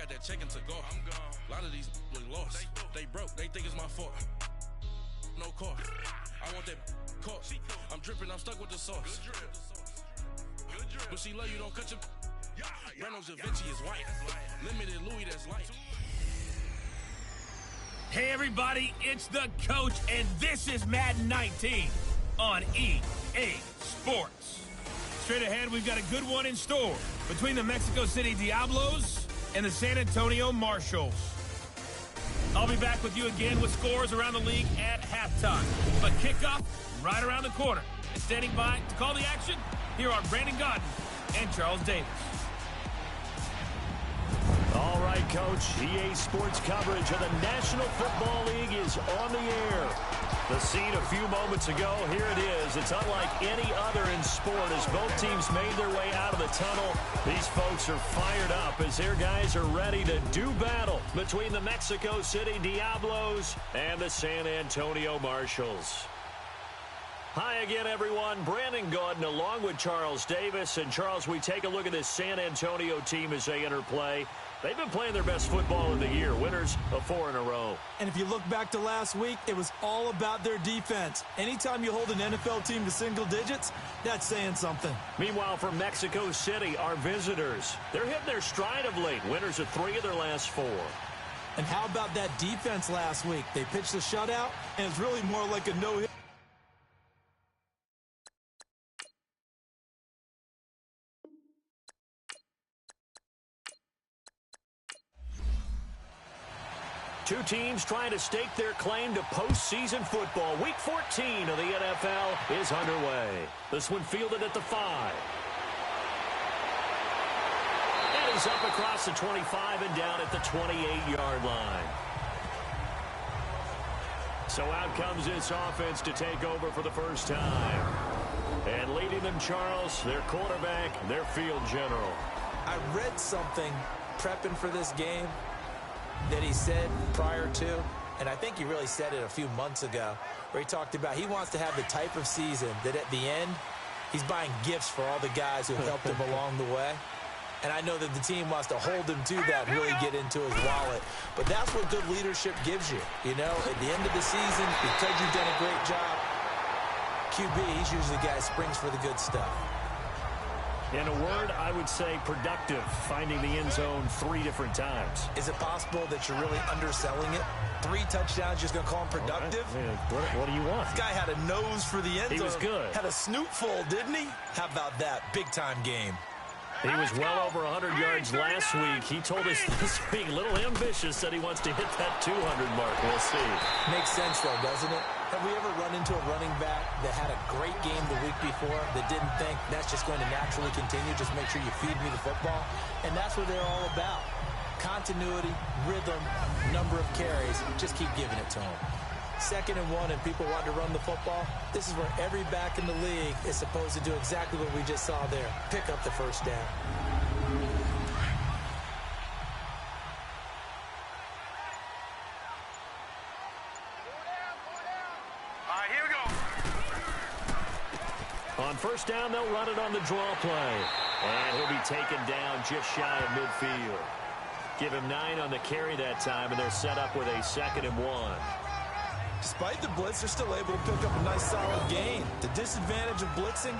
got that checking to go. I'm gone. A lot of these look lost. They broke. They think it's my fault. No car. I want that car. I'm dripping. I'm stuck with the sauce. Good drip. But she love you. Don't cut your. Breno Javinci is white. Limited Louis. That's light. Hey everybody, it's the coach, and this is Madden 19 on EA Sports. Straight ahead, we've got a good one in store between the Mexico City Diablos and the San Antonio Marshalls. I'll be back with you again with scores around the league at halftime. But kickoff right around the corner. And standing by to call the action, here are Brandon Godden and Charles Davis. All right, Coach. EA Sports coverage of the National Football League is on the air. The scene a few moments ago, here it is. It's unlike any other in sport as both teams made their way out of the tunnel. These folks are fired up as their guys are ready to do battle between the Mexico City Diablos and the San Antonio Marshalls. Hi again, everyone. Brandon Godden along with Charles Davis. And, Charles, we take a look at this San Antonio team as they enter play. They've been playing their best football of the year, winners of 4 in a row. And if you look back to last week, it was all about their defense. Anytime you hold an NFL team to single digits, that's saying something. Meanwhile, for Mexico City, our visitors, they're hitting their stride of late, winners of 3 of their last 4. And how about that defense last week? They pitched a shutout, and it's really more like a no-hit. Two teams trying to stake their claim to postseason football. Week 14 of the NFL is underway. This one fielded at the 5. And he's up across the 25 and down at the 28-yard line. So out comes this offense to take over for the first time. And leading them, Charles, their quarterback, their field general. I read something prepping for this game that he said prior to, and I think he really said it a few months ago, where he talked about he wants to have the type of season that at the end, he's buying gifts for all the guys who helped him along the way. And I know that the team wants to hold him to that and really get into his wallet. But that's what good leadership gives you. You know, at the end of the season, because you've done a great job, QB, he's usually the guy who springs for the good stuff. In a word, I would say productive, finding the end zone 3 different times. Is it possible that you're really underselling it? 3 touchdowns, just going to call him productive? Right. What do you want? This guy had a nose for the end zone. He was good. Had a snoot full, didn't he? How about that? Big-time game. He was well over 100 yards last week. He told us this week, a little ambitious, said he wants to hit that 200 mark. We'll see. Makes sense, though, doesn't it? Have we ever run into a running back that had a great game the week before that didn't think that's just going to naturally continue? Just make sure you feed me the football. And that's what they're all about. Continuity, rhythm, number of carries. Just keep giving it to them. 2nd and 1 and people want to run the football. This is where every back in the league is supposed to do exactly what we just saw there. Pick up the first down. All right, here we go. On first down, they'll run it on the draw play. And he'll be taken down just shy of midfield. Give him 9 on the carry that time, and they're set up with a 2nd and 1. Despite the blitz, they're still able to pick up a nice solid gain. The disadvantage of blitzing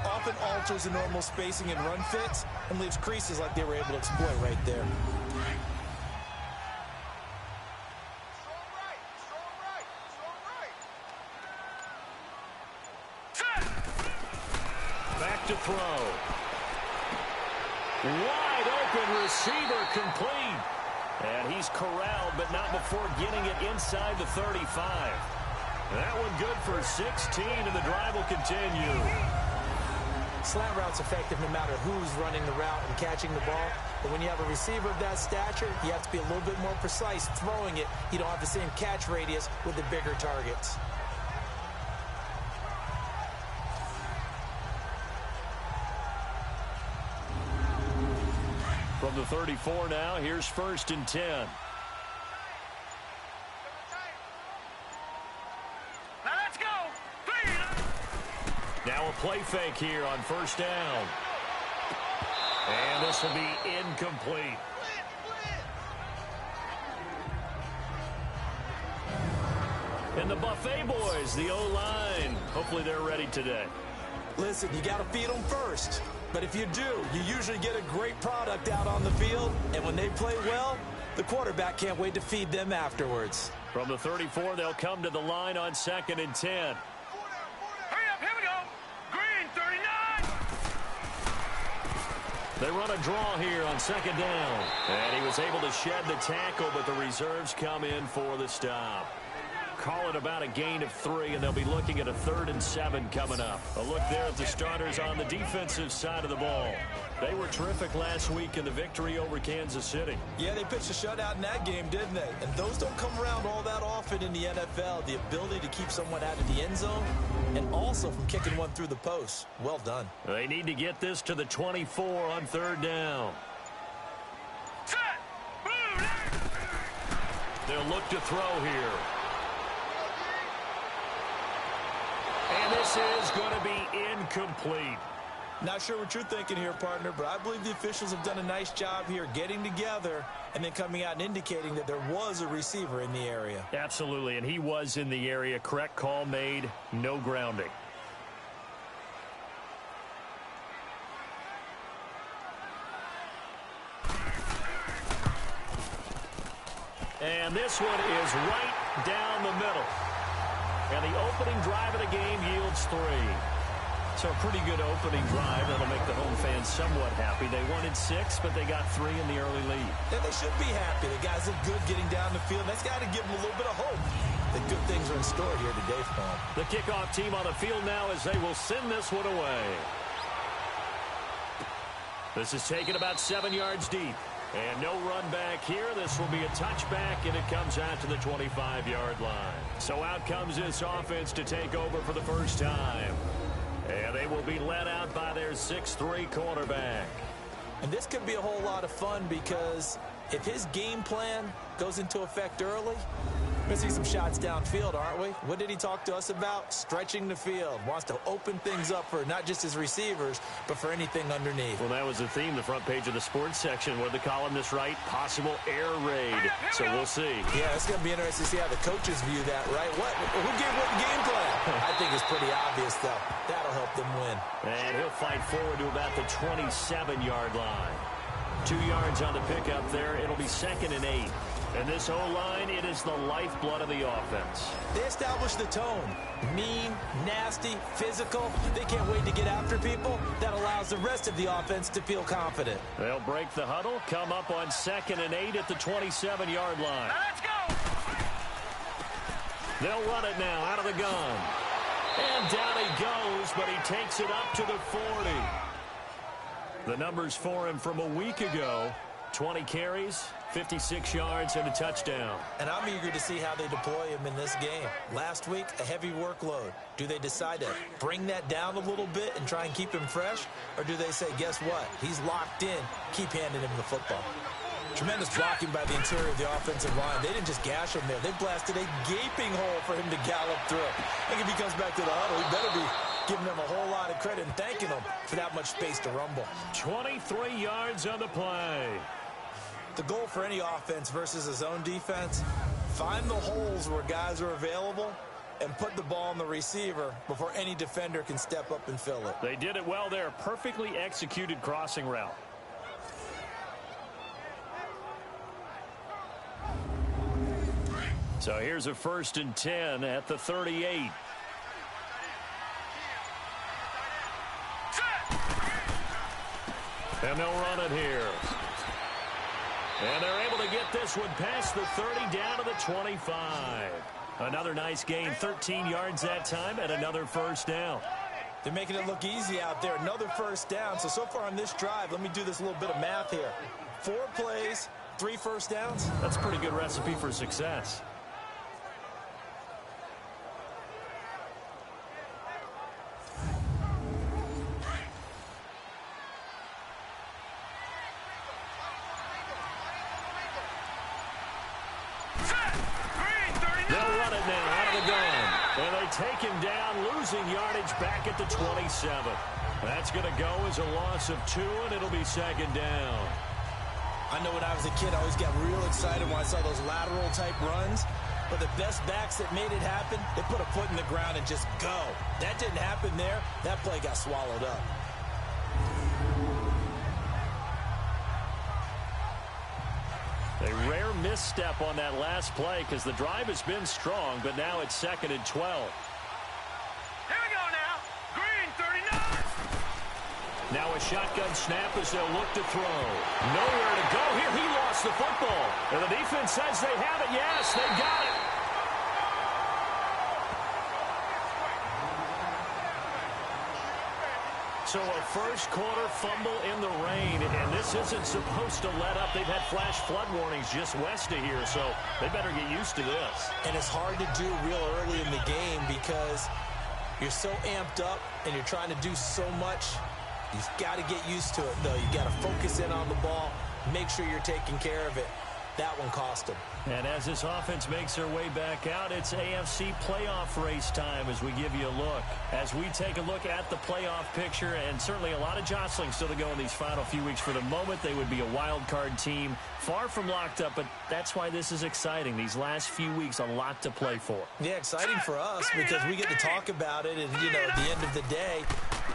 often alters the normal spacing and run fits and leaves creases like they were able to exploit right there. Back to throw. Wide open receiver complete. And he's corralled, but not before getting it inside the 35. That one good for 16, and the drive will continue. Slant route's effective no matter who's running the route and catching the ball. But when you have a receiver of that stature, you have to be a little bit more precise throwing it. You don't have the same catch radius with the bigger targets. From the 34 now, here's 1st and 10. Now let's go. Now a play fake here on 1st down. And this will be incomplete. And the Buffet boys, the O-line, hopefully they're ready today. Listen, you got to feed them first. But if you do, you usually get a great product out on the field. And when they play well, the quarterback can't wait to feed them afterwards. From the 34, they'll come to the line on 2nd and 10. Hurry up, here we go. Green, 39. They run a draw here on 2nd down. And he was able to shed the tackle, but the reserves come in for the stop. Call it about a gain of 3, and they'll be looking at a 3rd and 7 coming up. A look there at the starters on the defensive side of the ball. They were terrific last week in the victory over Kansas City. Yeah, they pitched a shutout in that game, didn't they? And those don't come around all that often in the NFL. The ability to keep someone out of the end zone and also from kicking one through the post. Well done. They need to get this to the 24 on 3rd down. Set. Blue. They'll look to throw here. And this is going to be incomplete. Not sure what you're thinking here, partner, but I believe the officials have done a nice job here getting together and then coming out and indicating that there was a receiver in the area. Absolutely, and he was in the area. Correct call made, no grounding. And this one is right down the middle. And the opening drive of the game yields 3. So a pretty good opening drive. That'll make the home fans somewhat happy. They wanted 6, but they got 3 in the early lead. And they should be happy. The guys look good getting down the field. That's got to give them a little bit of hope that good things are in store here today for them. The kickoff team on the field now as they will send this one away. This is taken about 7 yards deep. And no run back here. This will be a touchback, and it comes out to the 25-yard line. So out comes this offense to take over for the first time. And they will be led out by their 6'3" quarterback. And this could be a whole lot of fun because if his game plan goes into effect early, we're going to see some shots downfield, aren't we? What did he talk to us about? Stretching the field. Wants to open things up for not just his receivers, but for anything underneath. Well, that was the theme, the front page of the sports section. What did the columnist write? Possible air raid. So we'll see. Yeah, it's going to be interesting to see how the coaches view that, right? Who gave what game plan? I think it's pretty obvious, though. That'll help them win. And he'll fight forward to about the 27-yard line. 2 yards on the pickup there. It'll be 2nd and 8. And this O-line, it is the lifeblood of the offense. They establish the tone. Mean, nasty, physical. They can't wait to get after people. That allows the rest of the offense to feel confident. They'll break the huddle, come up on 2nd and 8 at the 27-yard line. Now let's go. They'll run it now out of the gun. And down he goes, but he takes it up to the 40. The numbers for him from a week ago, 20 carries, 56 yards, and a touchdown. And I'm eager to see how they deploy him in this game. Last week, a heavy workload. Do they decide to bring that down a little bit and try and keep him fresh? Or do they say, guess what? He's locked in. Keep handing him the football. Tremendous blocking by the interior of the offensive line. They didn't just gash him there. They blasted a gaping hole for him to gallop through. I think if he comes back to the huddle, he better be giving them a whole lot of credit and thanking them for that much space to rumble. 23 yards on the play. The goal for any offense versus his own defense, find the holes where guys are available and put the ball on the receiver before any defender can step up and fill it. They did it well there. Perfectly executed crossing route. So here's a 1st and 10 at the 38. And they'll run it here. And they're able to get this one past the 30 down to the 25. Another nice gain, 13 yards that time, and another 1st down. They're making it look easy out there. Another 1st down. So far on this drive, let me do this little bit of math here. 4 plays, 3 1st downs. That's a pretty good recipe for success. Take him down, losing yardage back at the 27. That's going to go as a loss of 2, and it'll be 2nd down. I know when I was a kid, I always got real excited when I saw those lateral-type runs. But the best backs that made it happen, they put a foot in the ground and just go. That didn't happen there. That play got swallowed up. A rare misstep on that last play because the drive has been strong, but now it's 2nd and 12. Here we go now. Green 39. Now a shotgun snap as they'll look to throw. Nowhere to go here. He lost the football. And the defense says they have it. Yes, they got it. So a first quarter fumble in the rain, and this isn't supposed to let up. They've had flash flood warnings just west of here, so they better get used to this. And it's hard to do real early in the game because you're so amped up and you're trying to do so much. You've got to get used to it, though. You've got to focus in on the ball, make sure you're taking care of it. That one cost them. And as this offense makes their way back out, it's AFC playoff race time as we give you a look. As we take a look at the playoff picture, and certainly a lot of jostling still to go in these final few weeks. For the moment, they would be a wild card team, far from locked up, but that's why this is exciting. These last few weeks, a lot to play for. Yeah, exciting for us because we get to talk about it, and, you know, at the end of the day,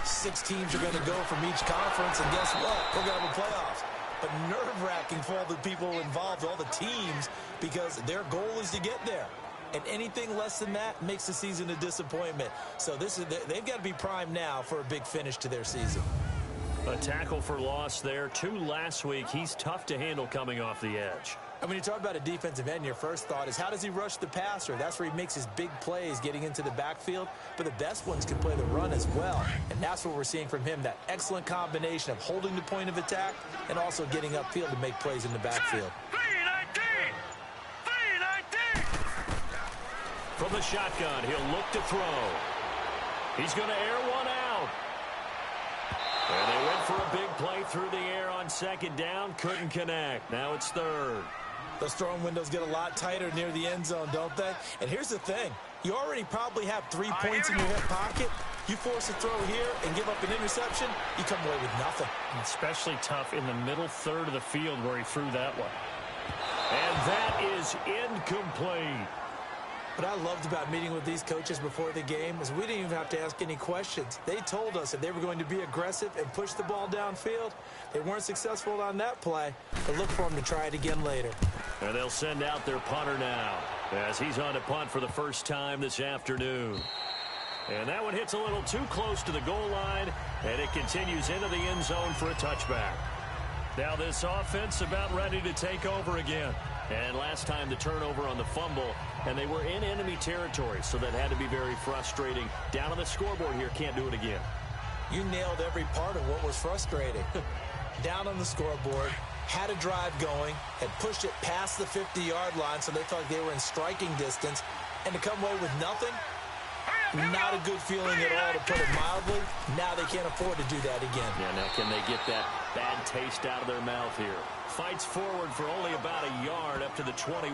6 teams are going to go from each conference, and guess what? We're going to have a playoffs. But nerve-wracking for all the people involved, all the teams, because their goal is to get there. And anything less than that makes the season a disappointment. So they've got to be primed now for a big finish to their season. A tackle for loss there. 2 last week. He's tough to handle coming off the edge. And when you talk about a defensive end, your first thought is, how does he rush the passer? That's where he makes his big plays getting into the backfield. But the best ones can play the run as well. And that's what we're seeing from him, that excellent combination of holding the point of attack and also getting upfield to make plays in the backfield. 319. 319. From the shotgun, he'll look to throw. He's going to air one out. And they went for a big play through the air on 2nd down. Couldn't connect. Now it's 3rd. Those throwing windows get a lot tighter near the end zone, don't they? And here's the thing. You already probably have 3 points in your hip pocket. You force a throw here and give up an interception, you come away with nothing. Especially tough in the middle 3rd of the field where he threw that one. And that is incomplete. What I loved about meeting with these coaches before the game is we didn't even have to ask any questions. They told us that they were going to be aggressive and push the ball downfield. They weren't successful on that play, but look for them to try it again later. And they'll send out their punter now as he's on to punt for the first time this afternoon. And that one hits a little too close to the goal line, and it continues into the end zone for a touchback. Now this offense about ready to take over again. And last time the turnover on the fumble, and they were in enemy territory, so that had to be very frustrating. Down on the scoreboard here, can't do it again. You nailed every part of what was frustrating. Down on the scoreboard, had a drive going, had pushed it past the 50-yard line, so they thought they were in striking distance, and to come away with nothing, not a good feeling at all, to put it mildly. Now they can't afford to do that again. Yeah, now can they get that bad taste out of their mouth here? Fights forward for only about a yard up to the 21.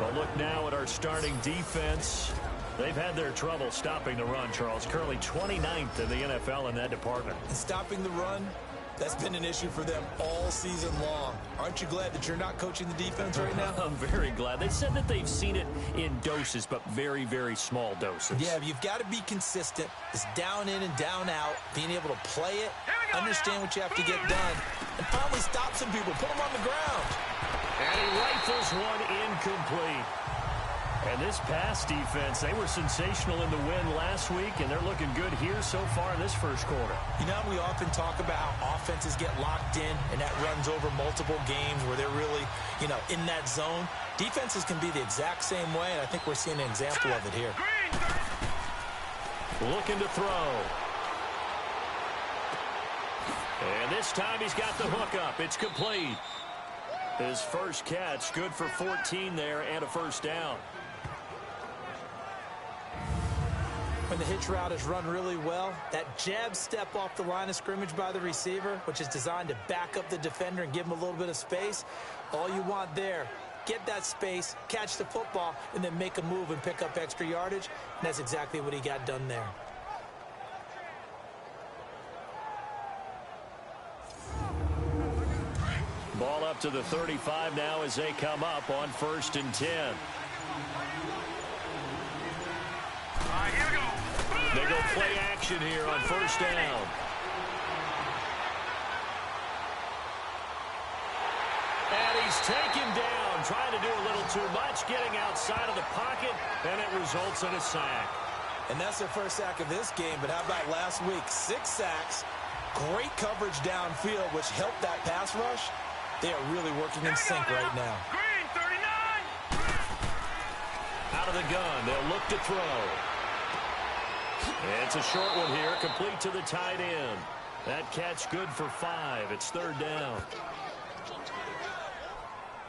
Well, look now at our starting defense. They've had their trouble stopping the run, Charles. Currently 29th in the NFL in that department. And stopping the run, that's been an issue for them all season long. Aren't you glad that you're not coaching the defense right now? I'm very glad. They said that they've seen it in doses, but very, very small doses. Yeah, you've got to be consistent. It's down in and down out, being able to play it, understand what you have to get done, and finally stop some people, put them on the ground. And he rifles one incomplete. And this pass defense, they were sensational in the win last week, and they're looking good here so far in this first quarter. You know, we often talk about how offenses get locked in, and that runs over multiple games where they're really, you know, in that zone. Defenses can be the exact same way, and I think we're seeing an example of it here. Looking to throw. And this time he's got the hook up. It's complete. His first catch, good for 14 there and a first down. When the hitch route is run really well, that jab step off the line of scrimmage by the receiver, which is designed to back up the defender and give him a little bit of space, all you want there, get that space, catch the football, and then make a move and pick up extra yardage. And that's exactly what he got done there. Ball out to the 35 now as they come up on 1st and 10. All right, here we go. They go play action here on 1st down. And he's taken down, trying to do a little too much, getting outside of the pocket, and it results in a sack. And that's their first sack of this game, but how about last week? 6 sacks, great coverage downfield, which helped that pass rush. They are really working in sync right now. Green, 39. Out of the gun, they'll look to throw. It's a short one here, complete to the tight end. That catch good for 5. It's 3rd down.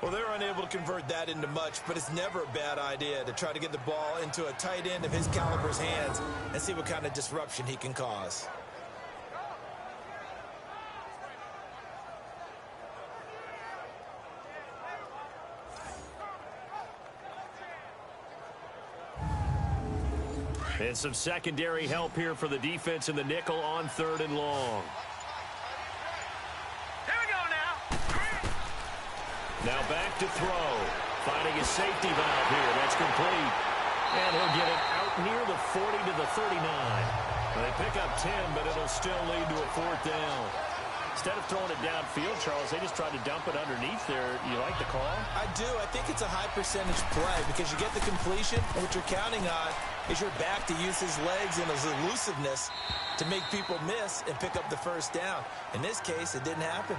Well, they're unable to convert that into much, but it's never a bad idea to try to get the ball into a tight end of his caliber's hands and see what kind of disruption he can cause. And some secondary help here for the defense in the nickel on 3rd and long. Here we go now. Now back to throw. Finding a safety valve here. That's complete. And he'll get it out near the 40 to the 39. They pick up 10, but it'll still lead to a 4th down. Instead of throwing it downfield, Charles, they just tried to dump it underneath there. You like the call? I do. I think it's a high percentage play because you get the completion, and what you're counting on is your back to use his legs and his elusiveness to make people miss and pick up the 1st down. In this case, it didn't happen.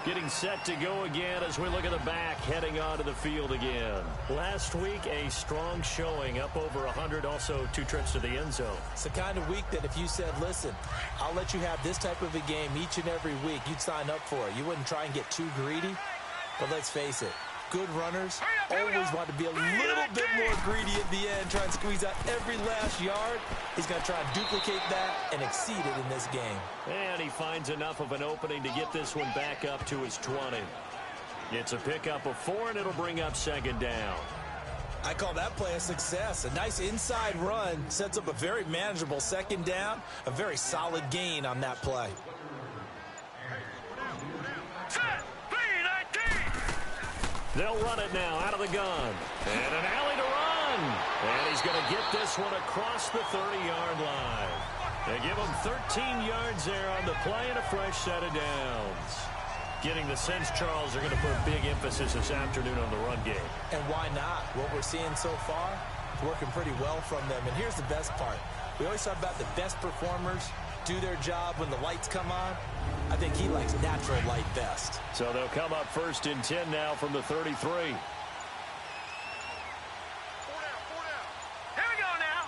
Getting set to go again as we look at the back, heading onto the field again. Last week, a strong showing, up over 100, also 2 trips to the end zone. It's the kind of week that if you said, listen, I'll let you have this type of a game each and every week, you'd sign up for it. You wouldn't try and get too greedy. But let's face it, good runners always want to be a little bit more greedy at the end, try and squeeze out every last yard. He's going to try and duplicate that and exceed it in this game. And he finds enough of an opening to get this one back up to his 20. It's a pickup of 4, and it'll bring up 2nd down. I call that play a success. A nice inside run sets up a very manageable 2nd down, a very solid gain on that play. Set. They'll run it now out of the gun. And an alley to run. And he's going to get this one across the 30-yard line. They give him 13 yards there on the play and a fresh set of downs. Getting the sense, Charles, they're going to put a big emphasis this afternoon on the run game. And why not? What we're seeing so far is working pretty well from them. And here's the best part. We always talk about the best performers do their job when the lights come on. I think he likes natural light best. So they'll come up 1st and 10 now from the 33. Here we go now.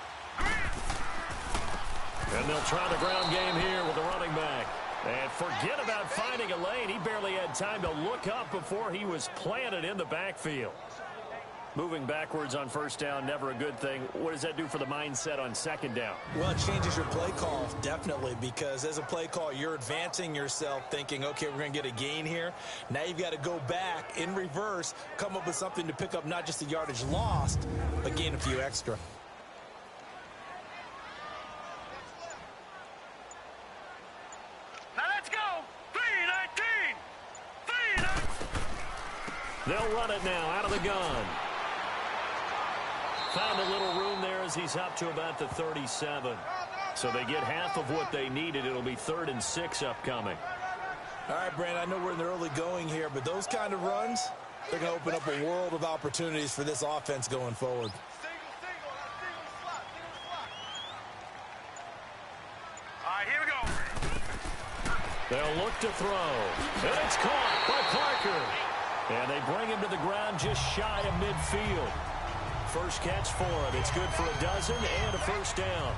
And they'll try the ground game here with the running back. And forget about finding a lane. He barely had time to look up before he was planted in the backfield. Moving backwards on 1st down, never a good thing. What does that do for the mindset on 2nd down? Well, it changes your play call, definitely, because as a play call, you're advancing yourself thinking, okay, we're going to get a gain here. Now you've got to go back in reverse, come up with something to pick up not just the yardage lost, but gain a few extra. Now let's go. 3-19. 3-19. They'll run it now out of the gun. Found a little room there as he's up to about the 37. So they get half of what they needed. It'll be 3rd and 6 upcoming. All right, Brandon, I know we're in the early going here, but those kind of runs, they're going to open up a world of opportunities for this offense going forward. All right, here we go. They'll look to throw. And it's caught by Parker. And they bring him to the ground just shy of midfield. First catch for him. It's good for a dozen and a 1st down.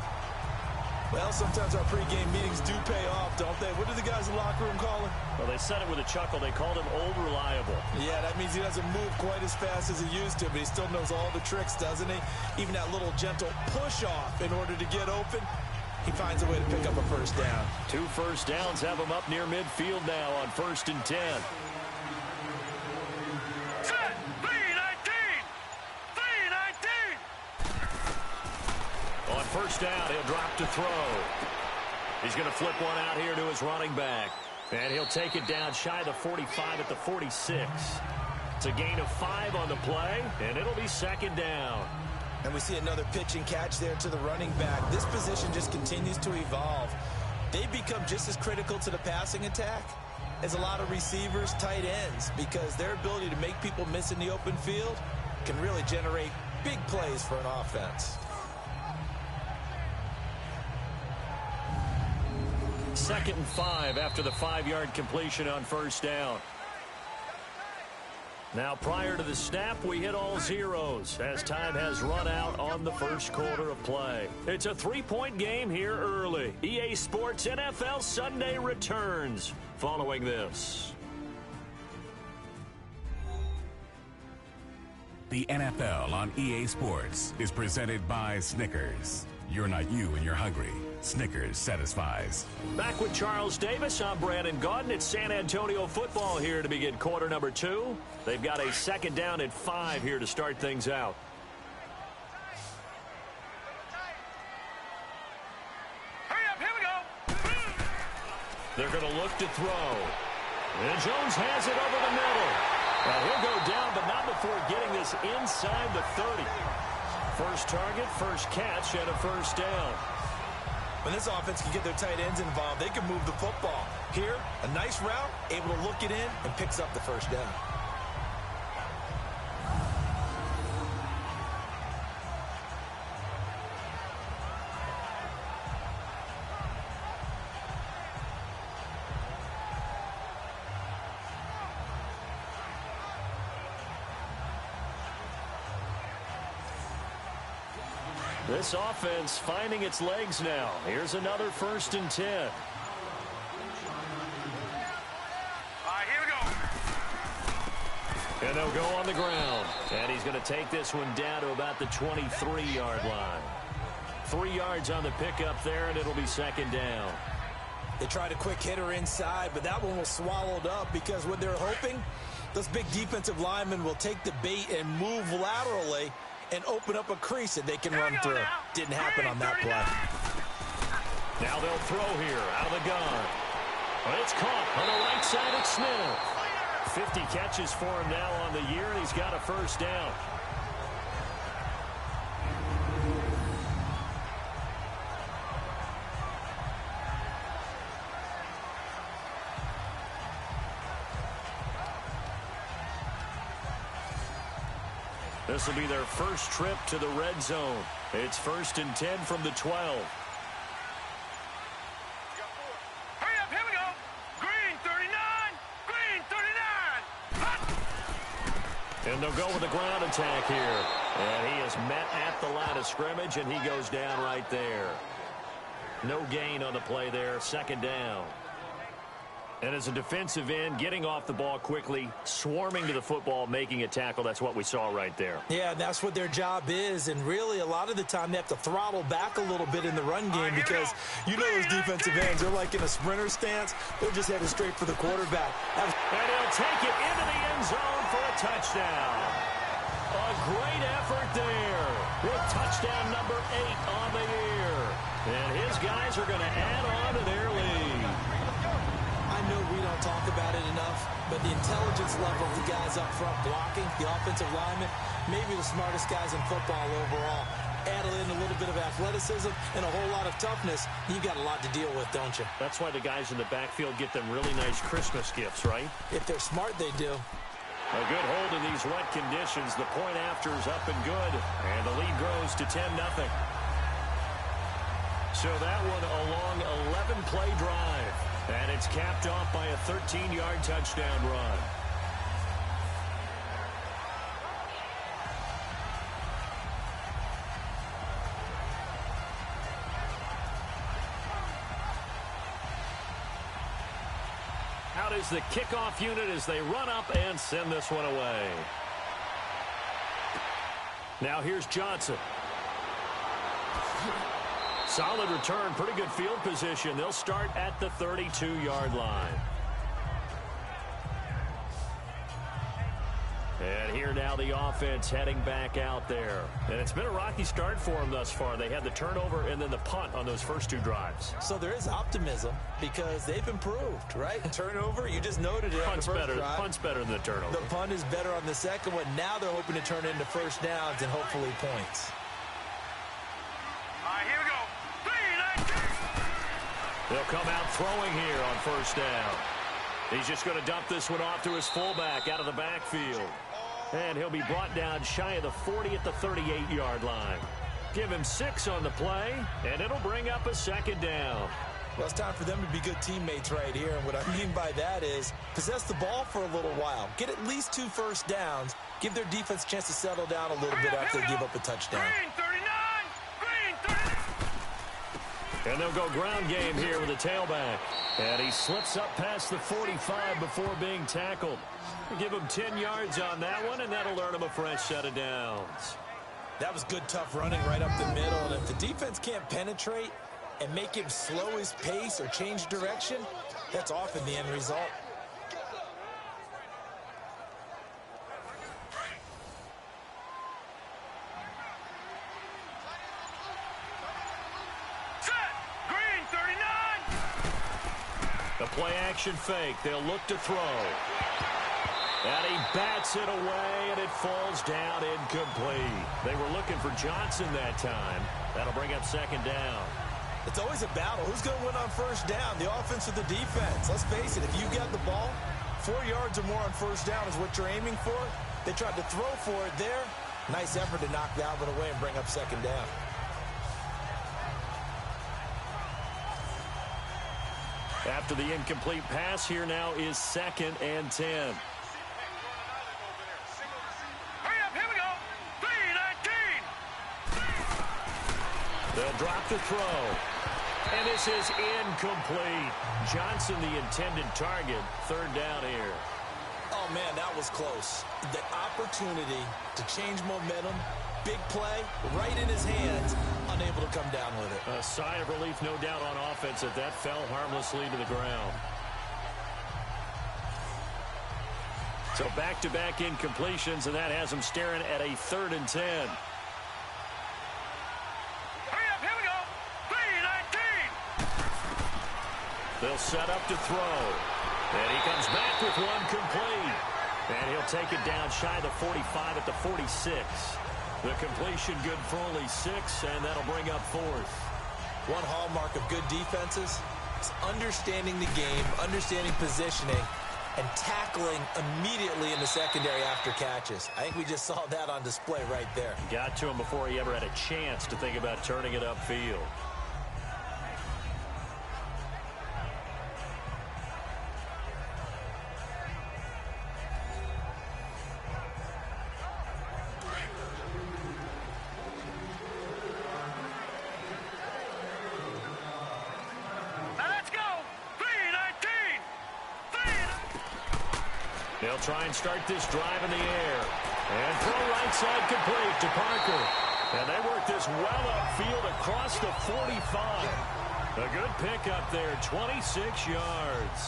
Well, sometimes our pregame meetings do pay off, don't they? What do the guys in the locker room call him? Well, they said it with a chuckle. They called him Old Reliable. Yeah, that means he doesn't move quite as fast as he used to, but he still knows all the tricks, doesn't he? Even that little gentle push-off in order to get open, he finds a way to pick up a 1st down. 2 first downs have him up near midfield now on 1st and 10. Set. 3-19. 3-19. On 1st down, he'll drop to throw. He's going to flip one out here to his running back. And he'll take it down shy of the 45 at the 46. It's a gain of 5 on the play, and it'll be second down. And we see another pitch and catch there to the running back. This position just continues to evolve. They become just as critical to the passing attack as a lot of receivers, tight ends, because their ability to make people miss in the open field can really generate big plays for an offense. Second and 5 after the 5-yard completion on first down. Now, prior to the snap, we hit all zeros as time has run out on the first quarter of play. It's a 3-point game here early. EA Sports NFL Sunday returns following this. The NFL on EA Sports is presented by Snickers. You're not you when you're hungry. Snickers satisfies. Back with Charles Davis, I'm Brandon Gaudin. It's San Antonio football here to begin quarter number 2. They've got a second down and 5 here to start things out. Hurry up, here we go. They're going to look to throw. And Jones has it over the middle. Now he'll go down, but not before getting this inside the 30. First target, first catch, and a first down. When this offense can get their tight ends involved, they can move the football. Here, a nice route, able to look it in, and picks up the first down. This offense finding its legs now. Here's another 1st and 10. All right, here we go. And they'll go on the ground. And he's going to take this one down to about the 23-yard line. 3 yards on the pickup there, and it'll be second down. They tried a quick hitter inside, but that one was swallowed up because what they're hoping, those big defensive linemen will take the bait and move laterally and open up a crease that they can run through. Didn't happen on that play. Now they'll throw here out of the gun. Well, it's caught on the right side of Smith. 50 catches for him now on the year, and he's got a first down. This will be their first trip to the red zone. It's 1st and 10 from the 12. Hurry up, here we go. Green 39, green 39. Hot. And they'll go with a ground attack here. And he is met at the line of scrimmage, and he goes down right there. No gain on the play there, second down. And as a defensive end, getting off the ball quickly, swarming to the football, making a tackle, that's what we saw right there. Yeah, and that's what their job is. And really, a lot of the time, they have to throttle back a little bit in the run game because you know those defensive ends, they're like in a sprinter stance. They're just headed straight for the quarterback. And he'll take it into the end zone for a touchdown. A great effort there. With touchdown number 8 on the year. And his guys are going to add on to their lead. I know we don't talk about it enough, but the intelligence level of the guys up front blocking, the offensive linemen, maybe the smartest guys in football overall. Add in a little bit of athleticism and a whole lot of toughness, you've got a lot to deal with, don't you? That's why the guys in the backfield get them really nice Christmas gifts, right? If they're smart, they do. A good hold in these wet conditions. The point after is up and good, and the lead grows to 10-0. So that one a long 11-play drive. And it's capped off by a 13-yard touchdown run. Out is the kickoff unit as they run up and send this one away. Now here's Johnson. Solid return, pretty good field position. They'll start at the 32-yard line. And here now the offense heading back out there. And it's been a rocky start for them thus far. They had the turnover and then the punt on those first two drives. So there is optimism because they've improved, right? Turnover, you just noted it. Punt's better than the turnover. The punt is better on the second one. Now they're hoping to turn it into first downs and hopefully points. All right, here we go. 3, 19. They'll come out throwing here on first down. He's just going to dump this one off to his fullback out of the backfield. And he'll be brought down shy of the 40 at the 38-yard line. Give him 6 on the play, and it'll bring up a second down. Well, it's time for them to be good teammates right here. And what I mean by that is possess the ball for a little while. Get at least 2 first downs. Give their defense a chance to settle down a little bit after they give up a touchdown. Green 39. Green 39. And they'll go ground game here with the tailback. And he slips up past the 45 before being tackled. Give him 10 yards on that one, and that'll earn him a fresh set of downs. That was good, tough running right up the middle. And if the defense can't penetrate and make him slow his pace or change direction, that's often the end result. Green 39. The play-action fake. They'll look to throw. And he bats it away, and it falls down incomplete. They were looking for Johnson that time. That'll bring up second down. It's always a battle. Who's going to win on first down, the offense or the defense? Let's face it, if you got the ball, 4 yards or more on first down is what you're aiming for. They tried to throw for it there. Nice effort to knock that one away and bring up second down. After the incomplete pass, here now is 2nd and 10. They'll drop the throw. And this is incomplete. Johnson, the intended target. Third down here. Oh, man, that was close. The opportunity to change momentum, big play, right in his hands, unable to come down with it. A sigh of relief, no doubt, on offense that that fell harmlessly to the ground. So back-to-back incompletions, and that has them staring at a 3rd and 10. They'll set up to throw. And he comes back with one complete. And he'll take it down shy of the 45 at the 46. The completion good for only 6, and that'll bring up 4th. One hallmark of good defenses is understanding the game, understanding positioning, and tackling immediately in the secondary after catches. I think we just saw that on display right there. Got to him before he ever had a chance to think about turning it upfield. They'll try and start this drive in the air. And throw right side complete to Parker. And they work this well upfield across the 45. A good pickup there, 26 yards.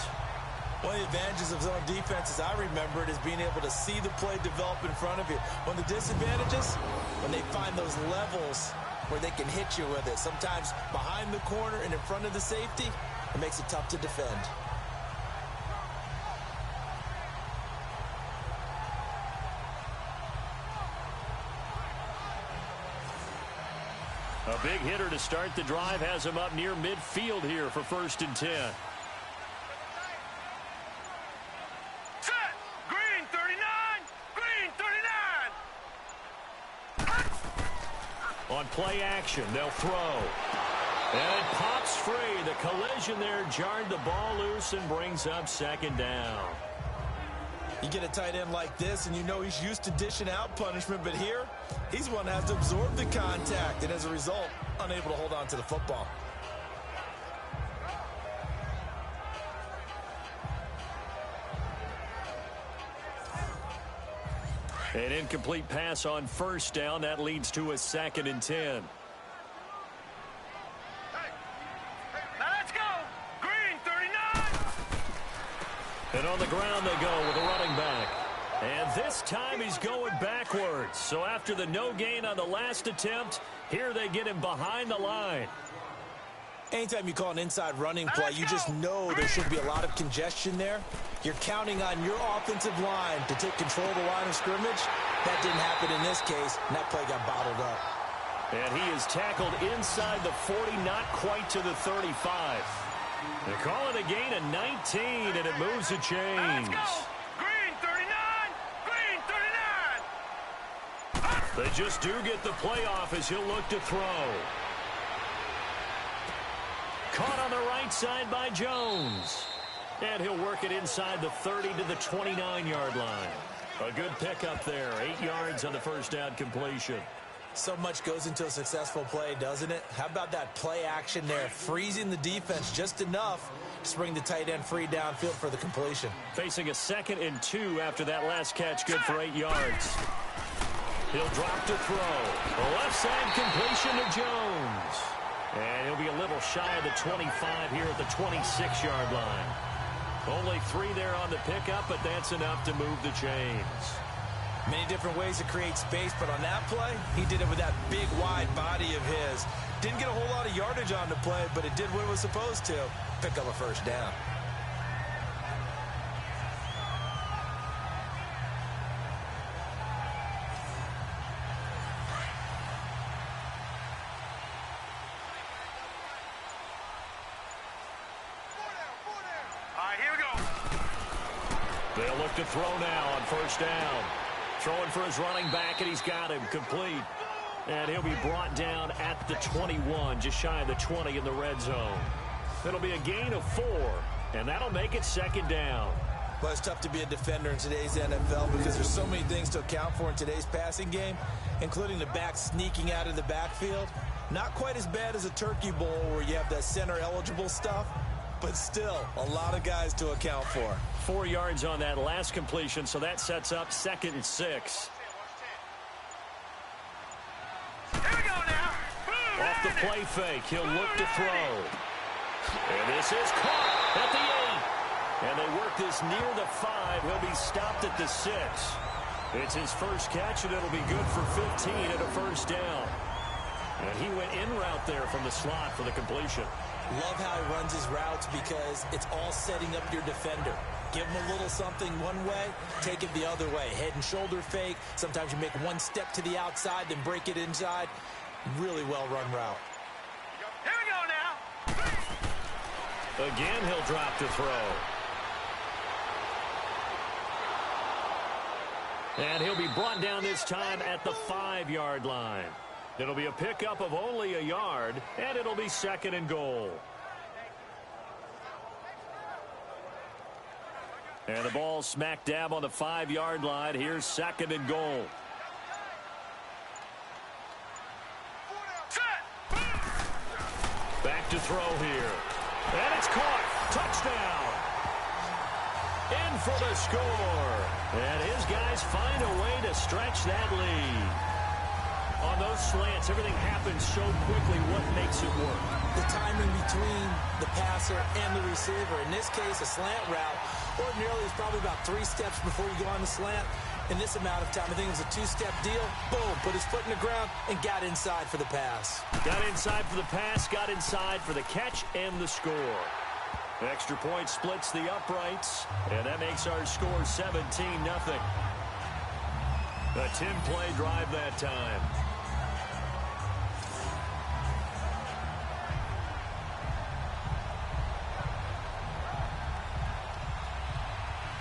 One of the advantages of zone defenses, I remember it, is being able to see the play develop in front of you. One of the disadvantages, when they find those levels where they can hit you with it. Sometimes behind the corner and in front of the safety, it makes it tough to defend. A big hitter to start the drive has him up near midfield here for 1st and 10. Set! Green 39! Green 39! On play action, they'll throw. And it pops free. The collision there jarred the ball loose and brings up second down. You get a tight end like this, and you know he's used to dishing out punishment, but here, he's one that has to absorb the contact, and as a result, unable to hold on to the football. An incomplete pass on first down. That leads to a 2nd and 10. Now let's go! Green 39! And on the ground they go with a running back. And this time he's going backwards. So after the no gain on the last attempt, here they get him behind the line. Anytime you call an inside running play, you just know there should be a lot of congestion there. You're counting on your offensive line to take control of the line of scrimmage. That didn't happen in this case, and that play got bottled up. And he is tackled inside the 40, not quite to the 35. They call it a gain of 19, and it moves the chains. Let's go. Green 39. Green 39. They just do get the playoff as he'll look to throw. Caught on the right side by Jones. And he'll work it inside the 30 to the 29-yard line. A good pickup there. 8 yards on the first down completion. So much goes into a successful play, doesn't it? How about that play action there? Freezing the defense just enough to bring the tight end free downfield for the completion. Facing a 2nd and 2 after that last catch, good for 8 yards. He'll drop to throw. A left side completion to Jones. And he'll be a little shy of the 25 here at the 26-yard line. Only 3 there on the pickup, but that's enough to move the chains. Many different ways to create space, but on that play, he did it with that big, wide body of his. Didn't get a whole lot of yardage on the play, but it did what it was supposed to. Pick up a first down. They'll look to throw now on first down. Throwing for his running back, and he's got him complete. And he'll be brought down at the 21, just shy of the 20 in the red zone. It'll be a gain of 4, and that'll make it 2nd down. Well, it's tough to be a defender in today's NFL because there's so many things to account for in today's passing game, including the back sneaking out of the backfield. Not quite as bad as a turkey bowl where you have that center-eligible stuff, but still a lot of guys to account for. 4 yards on that last completion, so that sets up 2nd and 6. Here we go now. Boom, Off the play fake, he'll look to throw. And this is caught at the 8. And they work this near the 5. He'll be stopped at the 6. It's his first catch, and it'll be good for 15 and a first down. And he went in route there from the slot for the completion. Love how he runs his routes because it's all setting up your defender. Give him a little something one way, take it the other way. Head and shoulder fake. Sometimes you make one step to the outside, then break it inside. Really well-run route. Here we go now. Again, he'll drop to throw. And he'll be brought down this time at the 5-yard line. It'll be a pickup of only a yard, and it'll be 2nd and goal. And the ball smack dab on the 5-yard line. Here's 2nd and goal. Back to throw here. And it's caught. Touchdown. In for the score. And his guys find a way to stretch that lead. On those slants, everything happens so quickly. What makes it work? The timing between the passer and the receiver. In this case, a slant route ordinarily is probably about 3 steps before you go on the slant. In this amount of time, I think it was a 2-step deal. Boom, put his foot in the ground and got inside for the pass. Got inside for the pass, got inside for the catch and the score. Extra point splits the uprights, and that makes our score 17-0. A 10-play drive that time.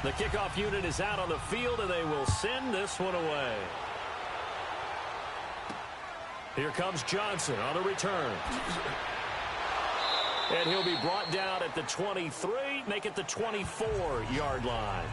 The kickoff unit is out on the field, and they will send this one away. Here comes Johnson on the return. And he'll be brought down at the 23, make it the 24-yard line.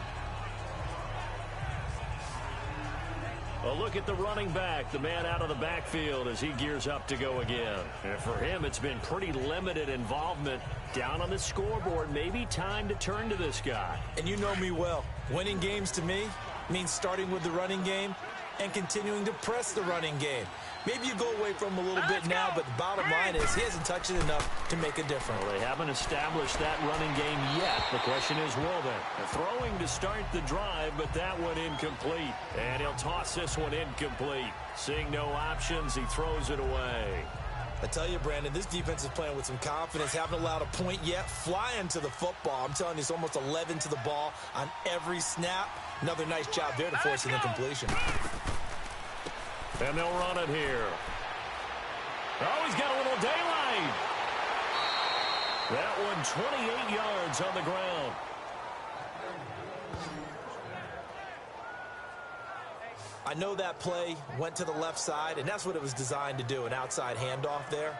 A look at the running back, the man out of the backfield as he gears up to go again. And for him, it's been pretty limited involvement down on the scoreboard. Maybe time to turn to this guy. And you know me well. Winning games to me means starting with the running game and continuing to press the running game. Maybe you go away from him a little bit now, but the bottom line is he hasn't touched it enough to make a difference. Well, they haven't established that running game yet. The question is, will they? Throwing to start the drive, but that one incomplete. And he'll toss this one incomplete. Seeing no options, he throws it away. I tell you, Brandon, this defense is playing with some confidence. Haven't allowed a point yet. Flying to the football. I'm telling you, it's almost 11 to the ball on every snap. Another nice job there to force an incompletion. And they'll run it here. Oh, he's got a little daylight. That one 28 yards on the ground. I know that play went to the left side, and that's what it was designed to do, an outside handoff there.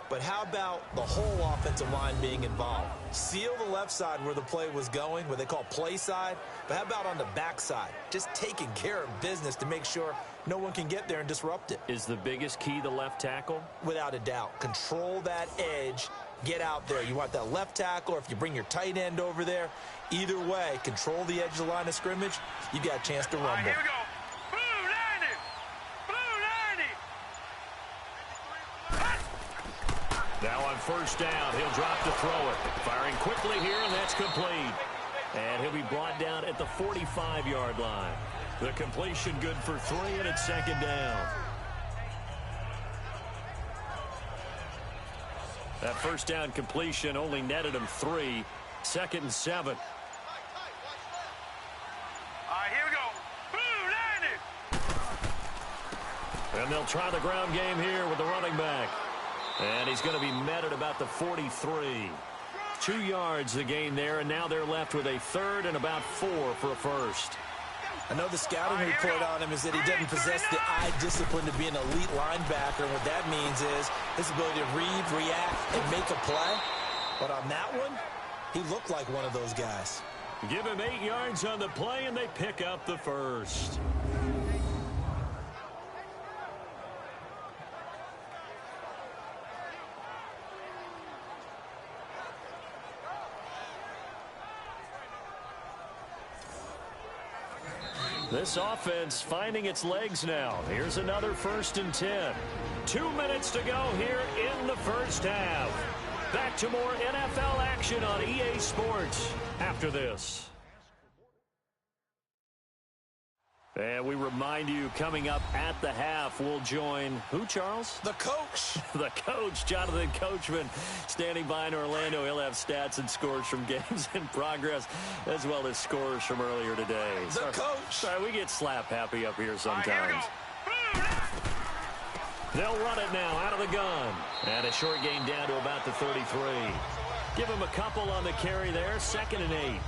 But how about the whole offensive line being involved? Seal the left side where the play was going, what they call play side, but how about on the back side? Just taking care of business to make sure no one can get there and disrupt it. Is the biggest key the left tackle? Without a doubt. Control that edge. Get out there. You want that left tackle, or if you bring your tight end over there, either way, control the edge of the line of scrimmage, you got a chance to rumble. Here we go. Now on first down, he'll drop to throw it. Firing quickly here, and that's complete. And he'll be brought down at the 45-yard line. The completion good for 3, and it's second down. That first down completion only netted him 3. 2nd and 7. Here we go. And they'll try the ground game here with the running back. And he's going to be met at about the 43. 2 yards the gain there, and now they're left with a 3rd and about 4 for a first. I know the scouting report on him is that he doesn't possess the eye discipline to be an elite linebacker. And what that means is his ability to read, react, and make a play. But on that one, he looked like one of those guys. Give him 8 yards on the play, and they pick up the first. This offense finding its legs now. Here's another 1st and 10. 2 minutes to go here in the first half. Back to more NFL action on EA Sports after this. And we remind you, coming up at the half, we'll join who, Charles? The coach. The coach, Jonathan Coachman, standing by in Orlando. He'll have stats and scores from games in progress, as well as scores from earlier today. The coach. Sorry, we get slap happy up here sometimes. They'll run it now out of the gun. And a short gain down to about the 33. Give him a couple on the carry there. 2nd and 8.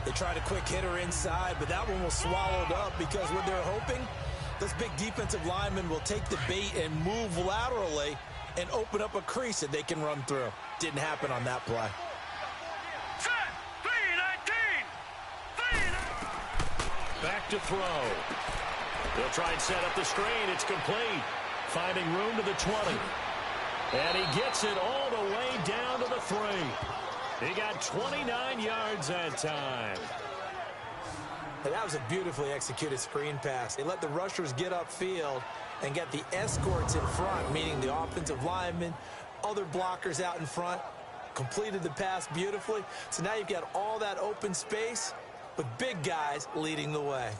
They tried a quick hitter inside, but that one was swallowed up because what they're hoping, this big defensive lineman will take the bait and move laterally and open up a crease that they can run through. Didn't happen on that play. Set. 3-19. Back to throw. They'll try and set up the screen. It's complete. Finding room to the 20. And he gets it all the way down to the 3. He got 29 yards that time. And that was a beautifully executed screen pass. They let the rushers get upfield and get the escorts in front, meaning the offensive linemen, other blockers out in front, completed the pass beautifully. So now you've got all that open space with big guys leading the way.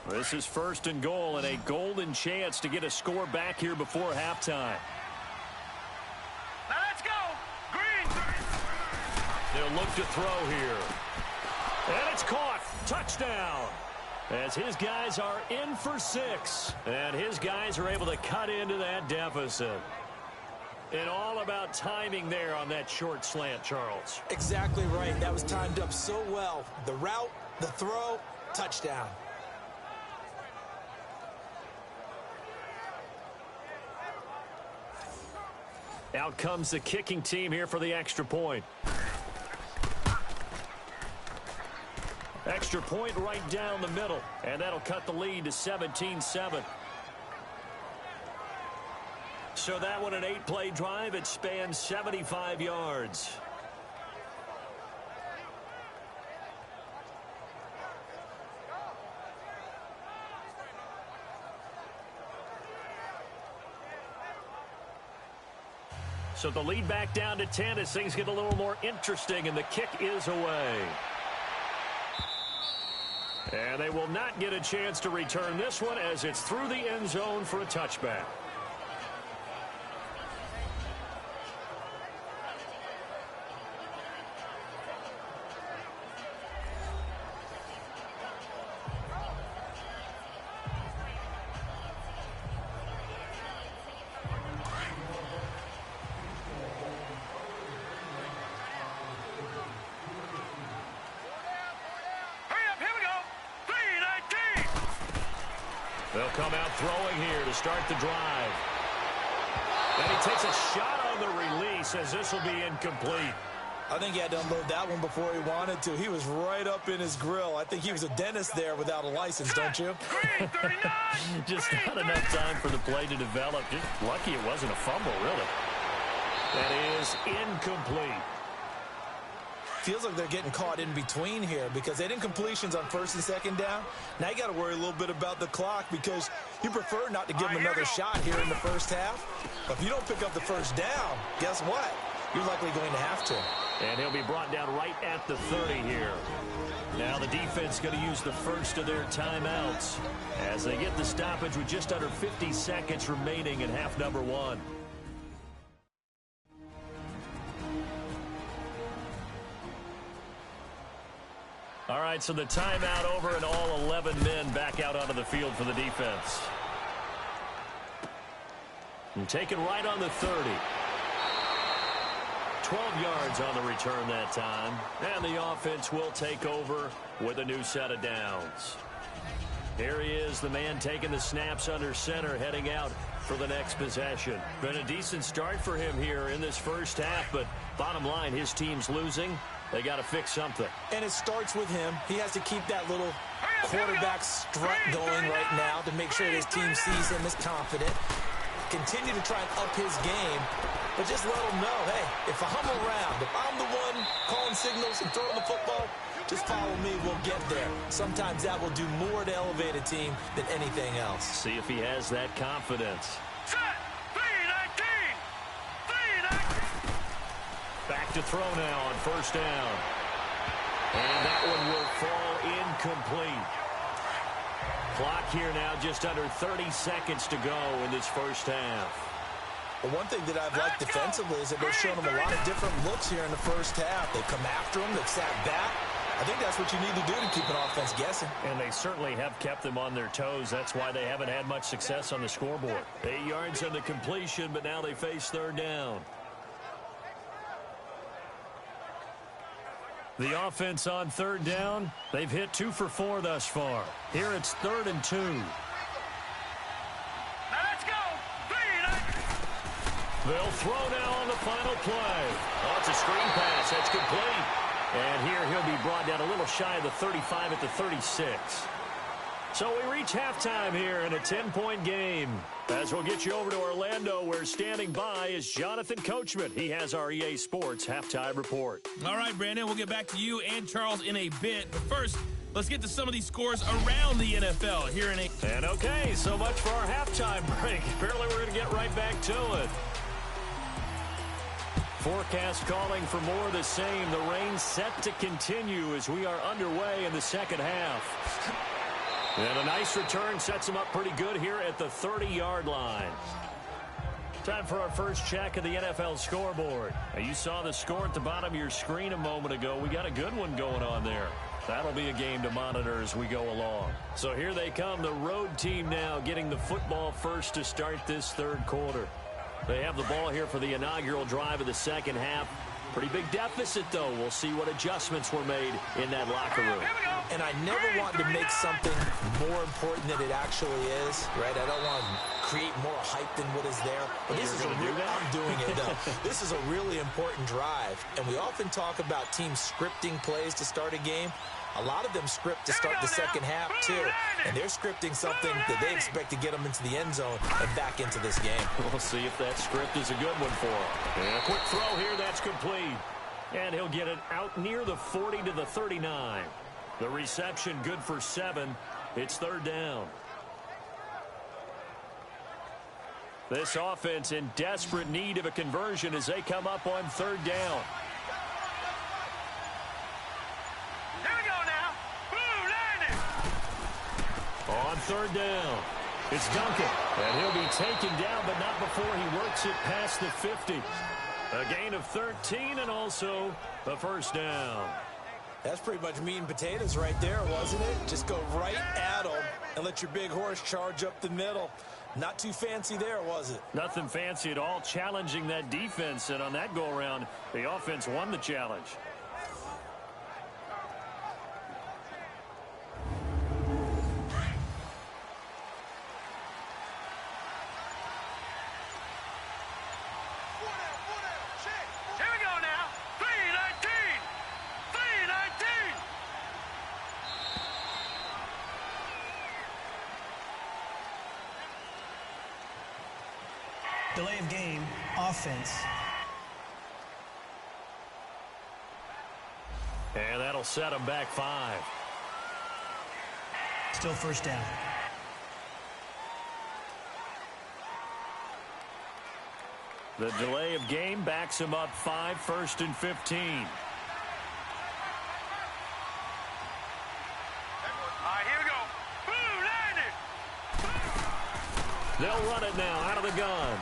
This is 1st and goal and a golden chance to get a score back here before halftime. Now let's go. Green. They'll look to throw here. And it's caught. Touchdown. As his guys are in for 6. And his guys are able to cut into that deficit. And all about timing there on that short slant, Charles. Exactly right. That was timed up so well. The route, the throw, touchdown. Out comes the kicking team here for the extra point. extra point right down the middle, and that'll cut the lead to 17-7. So that one, an 8-play drive. It spans 75 yards. So the lead back down to 10 as things get a little more interesting, and the kick is away. And they will not get a chance to return this one as it's through the end zone for a touchback. They'll come out throwing here to start the drive. And he takes a shot on the release as this will be incomplete. I think he had to unload that one before he wanted to. He was right up in his grill. I think he was a dentist there without a license, don't you? Just not enough time for the play to develop. Just lucky it wasn't a fumble, really. That is incomplete. Feels like they're getting caught in between here because they didn't completions on first and second down. Now you got to worry a little bit about the clock because you prefer not to give them another shot here in the first half. But if you don't pick up the first down, guess what? You're likely going to have to. And he'll be brought down right at the 30 here. Now the defense going to use the first of their timeouts as they get the stoppage with just under 50 seconds remaining in half number 1. All right, so the timeout over and all 11 men back out onto the field for the defense. And taken right on the 30. 12 yards on the return that time. And the offense will take over with a new set of downs. Here he is, the man taking the snaps under center, heading out for the next possession. Been a decent start for him here in this first half, but bottom line, his team's losing. They got to fix something. And it starts with him. He has to keep that little quarterback strut going right now to make sure his team sees him as confident. Continue to try and up his game, but just let him know, hey, if I'm around, if I'm the one calling signals and throwing the football, just follow me, we'll get there. Sometimes that will do more to elevate a team than anything else. See if he has that confidence. Back to throw now on first down. And that one will fall incomplete. Clock here now just under 30 seconds to go in this first half. Well, one thing that I've liked defensively is that they've shown him a lot of different looks here in the first half. They come after him, they've sat back. I think that's what you need to do to keep an offense guessing. And they certainly have kept them on their toes. That's why they haven't had much success on the scoreboard. 8 yards on the completion, but now they face third down. The offense on third down, they've hit 2 for 4 thus far. Here it's 3rd and 2. Let's go. They'll throw now on the final play. Oh, it's a screen pass. That's complete. And here he'll be brought down a little shy of the 35 at the 36. So we reach halftime here in a 10-point game. As we'll get you over to Orlando, where standing by is Jonathan Coachman. He has our EA Sports halftime report. All right, Brandon, we'll get back to you and Charles in a bit. But first, let's get to some of these scores around the NFL here in a... And okay, so much for our halftime break. Apparently we're going to get right back to it. Forecast calling for more of the same. The rain set to continue as we are underway in the second half. And a nice return sets them up pretty good here at the 30-yard line. Time for our first check of the NFL scoreboard. Now, you saw the score at the bottom of your screen a moment ago. We got a good one going on there. That'll be a game to monitor as we go along. So here they come, the road team now getting the football first to start this third quarter. They have the ball here for the inaugural drive of the second half. Pretty big deficit, though. We'll see what adjustments were made in that locker room. And I never want to make something more important than it actually is, right? I don't want to create more hype than what is there. But this is I'm doing it, though. This is a really important drive. And we often talk about teams scripting plays to start a game. A lot of them script to start the second half, too. And they're scripting something that they expect to get them into the end zone and back into this game. We'll see if that script is a good one for him. And a quick throw here, that's complete. And he'll get it out near the 40 to the 39. The reception good for 7. It's third down. This offense in desperate need of a conversion as they come up on third down. Here we go now. Blue landing. On third down, it's Duncan. And he'll be taken down, but not before he works it past the 50. A gain of 13 and also a first down. That's pretty much meat and potatoes right there, wasn't it? Just go right at them and let your big horse charge up the middle. Not too fancy there, was it? Nothing fancy at all, challenging that defense. And on that go-around, the offense won the challenge. Here we go now. 319. 319. Delay of game, offense. And that'll set them back 5. Still first down. The delay of game backs them up 5, 1st and 15. All right, here we go. Blue landing. They'll run it now out of the gun.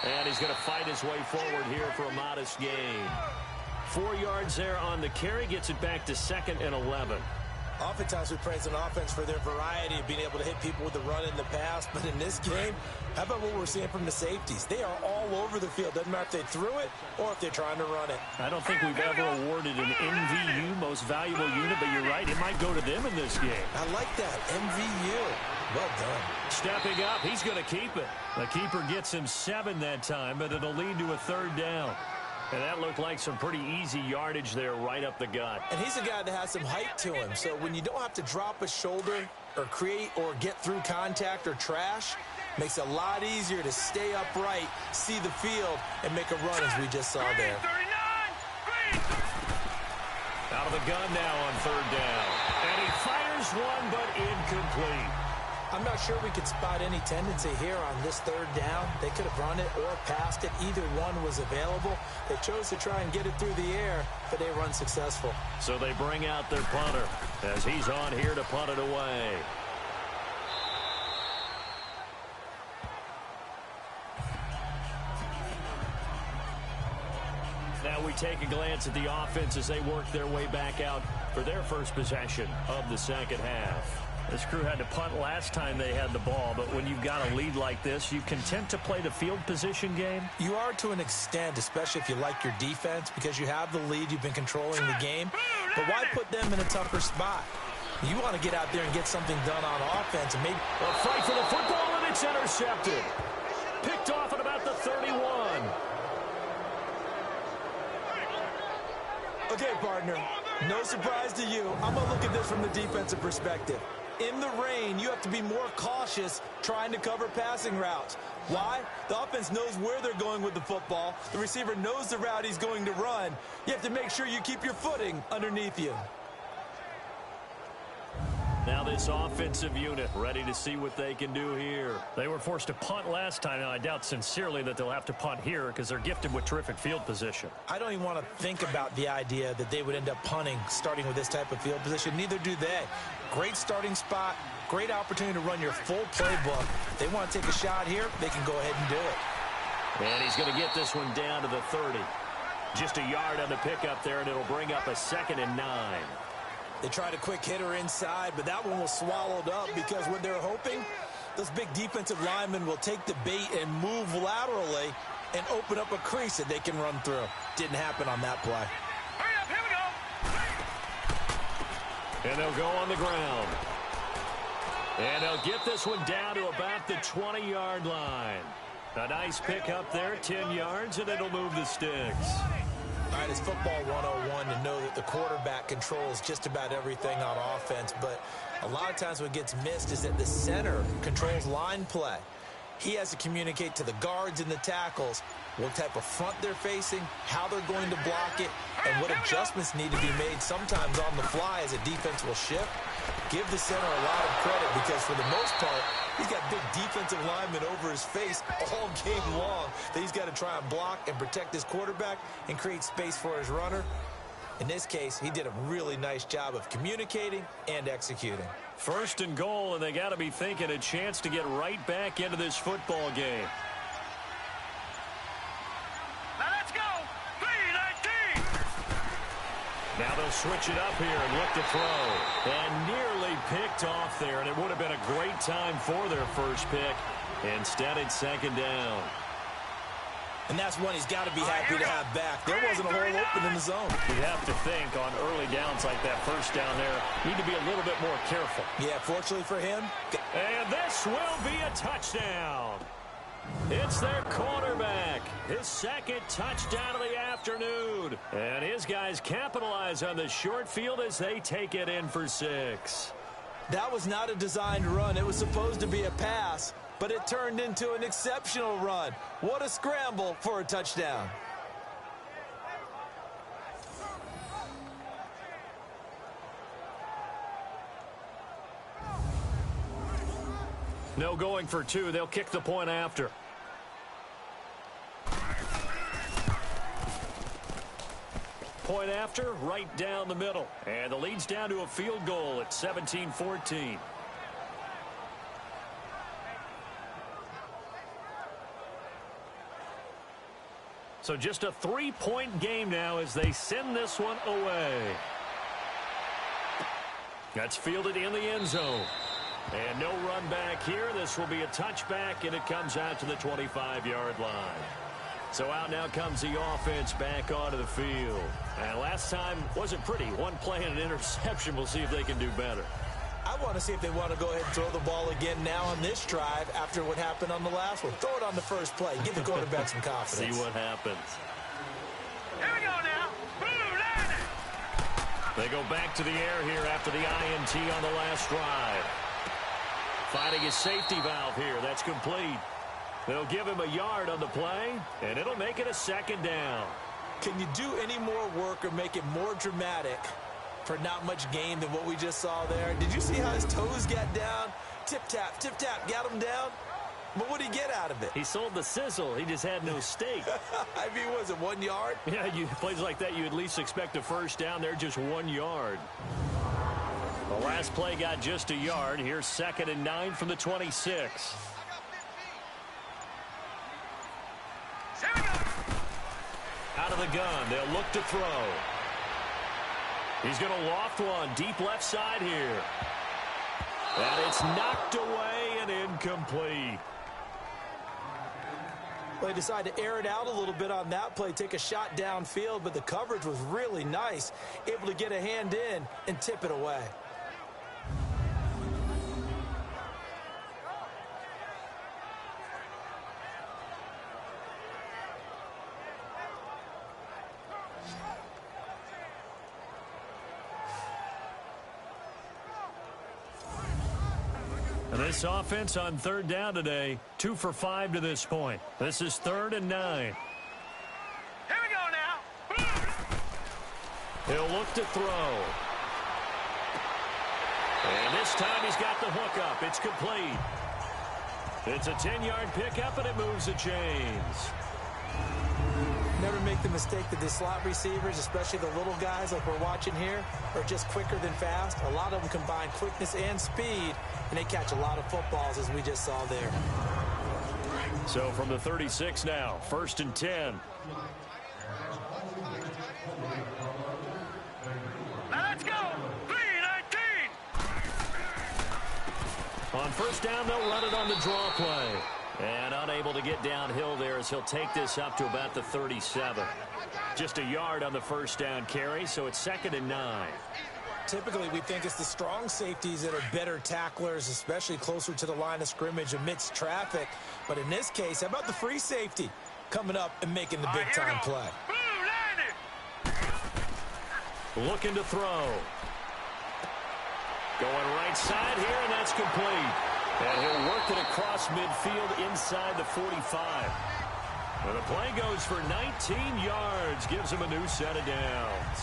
And he's going to fight his way forward here for a modest gain. 4 yards there on the carry, gets it back to 2nd and 11. Oftentimes we praise an offense for their variety of being able to hit people with the run in the pass. But in this game, how about what we're seeing from the safeties? They are all over the field. Doesn't matter if they threw it or if they're trying to run it. I don't think we've ever awarded an MVU, most valuable unit, but you're right, it might go to them in this game. I like that. MVU. Well done. Stepping up, he's going to keep it. The keeper gets him 7 that time, but it'll lead to a third down. And that looked like some pretty easy yardage there right up the gut. And he's a guy that has some height to him. So when you don't have to drop a shoulder or create or get through contact or trash, makes it a lot easier to stay upright, see the field, and make a run as we just saw there. 39. Out of the gun now on third down. And he fires one, but incomplete. I'm not sure we could spot any tendency here on this third down. They could have run it or passed it. Either one was available. They chose to try and get it through the air, but they were unsuccessful. So they bring out their punter as he's on here to punt it away. Now we take a glance at the offense as they work their way back out for their first possession of the second half. This crew had to punt last time they had the ball, but when you've got a lead like this, you content to play the field position game? You are to an extent, especially if you like your defense, because you have the lead, you've been controlling the game. But why put them in a tougher spot? You want to get out there and get something done on offense. And maybe a fight for the football, and it's intercepted. Picked off at about the 31. Okay, partner, no surprise to you. I'm going to look at this from the defensive perspective. In the rain, you have to be more cautious trying to cover passing routes. Why? The offense knows where they're going with the football. The receiver knows the route he's going to run. You have to make sure you keep your footing underneath you. Now this offensive unit ready to see what they can do here. They were forced to punt last time. Now, I doubt sincerely that they'll have to punt here because they're gifted with terrific field position. I don't even want to think about the idea that they would end up punting starting with this type of field position. Neither do they. Great starting spot, great opportunity to run your full playbook. If they want to take a shot here, they can go ahead and do it. And he's going to get this one down to the 30. Just a yard on the pickup there, and it'll bring up a 2nd and 9. They tried a quick hitter inside, but that one was swallowed up because what they're hoping, those big defensive linemen will take the bait and move laterally and open up a crease that they can run through. Didn't happen on that play. Hurry up, here we go. And they'll go on the ground. And they'll get this one down to about the 20-yard line. A nice pickup there, 10 yards, and it'll move the sticks. All right, it's football 101 to know that the quarterback controls just about everything on offense, but a lot of times what gets missed is that the center controls line play. He has to communicate to the guards and the tackles what type of front they're facing, how they're going to block it, and what adjustments need to be made sometimes on the fly as a defense will shift. Give the center a lot of credit because for the most part, he's got big defensive linemen over his face all game long that he's got to try and block and protect his quarterback and create space for his runner. In this case, he did a really nice job of communicating and executing. First and goal, and they got to be thinking a chance to get right back into this football game. Now let's go. 3-19. Now they'll switch it up here and look to throw. And nearly picked off there, and it would have been a great time for their first pick. Instead, it's second down. And that's one he's got to be happy to have back. There wasn't a hole open in the zone. You have to think on early downs like that first down there, need to be a little bit more careful. Yeah, fortunately for him. And this will be a touchdown. It's their quarterback. His second touchdown of the afternoon. And his guys capitalize on the short field as they take it in for 6. That was not a designed run. It was supposed to be a pass, but it turned into an exceptional run. What a scramble for a touchdown. No going for 2. They'll kick the point after. Point after, right down the middle. And the lead's down to a field goal at 17-14. So just a 3-point game now as they send this one away. That's fielded in the end zone. And no run back here. This will be a touchback, and it comes out to the 25-yard line. So out now comes the offense back onto the field. And last time wasn't pretty. One play and an interception. We'll see if they can do better. I want to see if they want to go ahead and throw the ball again now on this drive after what happened on the last one. Throw it on the first play. Give the quarterback some confidence. See what happens. Here we go now. Blue line. They go back to the air here after the INT on the last drive. Finding his safety valve here. That's complete. They'll give him a yard on the play, and it'll make it a second down. Can you do any more work or make it more dramatic for not much gain than what we just saw there? Did you see how his toes got down? Tip-tap, got him down. But what did he get out of it? He sold the sizzle. He just had no steak. I mean, was it 1 yard? Yeah, plays like that, you at least expect a first down. They're just 1 yard. The last play got just a yard. Here's 2nd and 9 from the 26. Out of the gun, they'll look to throw. He's going to loft one deep left side here. And it's knocked away and incomplete. Well, they decided to air it out a little bit on that play, take a shot downfield, but the coverage was really nice. Able to get a hand in and tip it away. This offense on 3rd down today, 2 for 5 to this point. This is 3rd and 9. Here we go now. He'll look to throw. And this time he's got the hook up. It's complete. It's a 10-yard pickup, and it moves the chains. Never make the mistake that the slot receivers, especially the little guys like we're watching here, are just quicker than fast. A lot of them combine quickness and speed, and they catch a lot of footballs, as we just saw there. So from the 36 now, 1st and 10. Now let's go. 3-19. On 1st down, they'll run it on the draw play. And unable to get downhill there as he'll take this up to about the 37. Just a yard on the 1st down carry, so it's 2nd and 9. Typically, we think it's the strong safeties that are better tacklers, especially closer to the line of scrimmage amidst traffic. But in this case, how about the free safety coming up and making the big-time play? Blue line. Looking to throw. Going right side here, and that's complete. And he'll work it across midfield inside the 45. And the play goes for 19 yards. Gives him a new set of downs.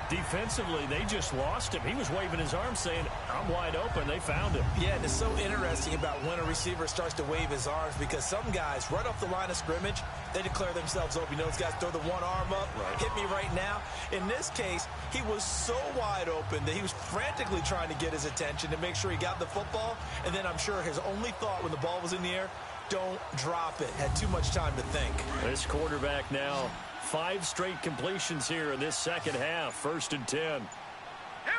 Defensively, they just lost him. He was waving his arms saying, I'm wide open. They found him. Yeah, and it's so interesting about when a receiver starts to wave his arms because some guys, right off the line of scrimmage, they declare themselves open. You know, those guys throw the one arm up, hit me right now. In this case, he was so wide open that he was frantically trying to get his attention to make sure he got the football. And then I'm sure his only thought when the ball was in the air, don't drop it. Had too much time to think. This quarterback now, 5 straight completions here in this second half. 1st and 10. Here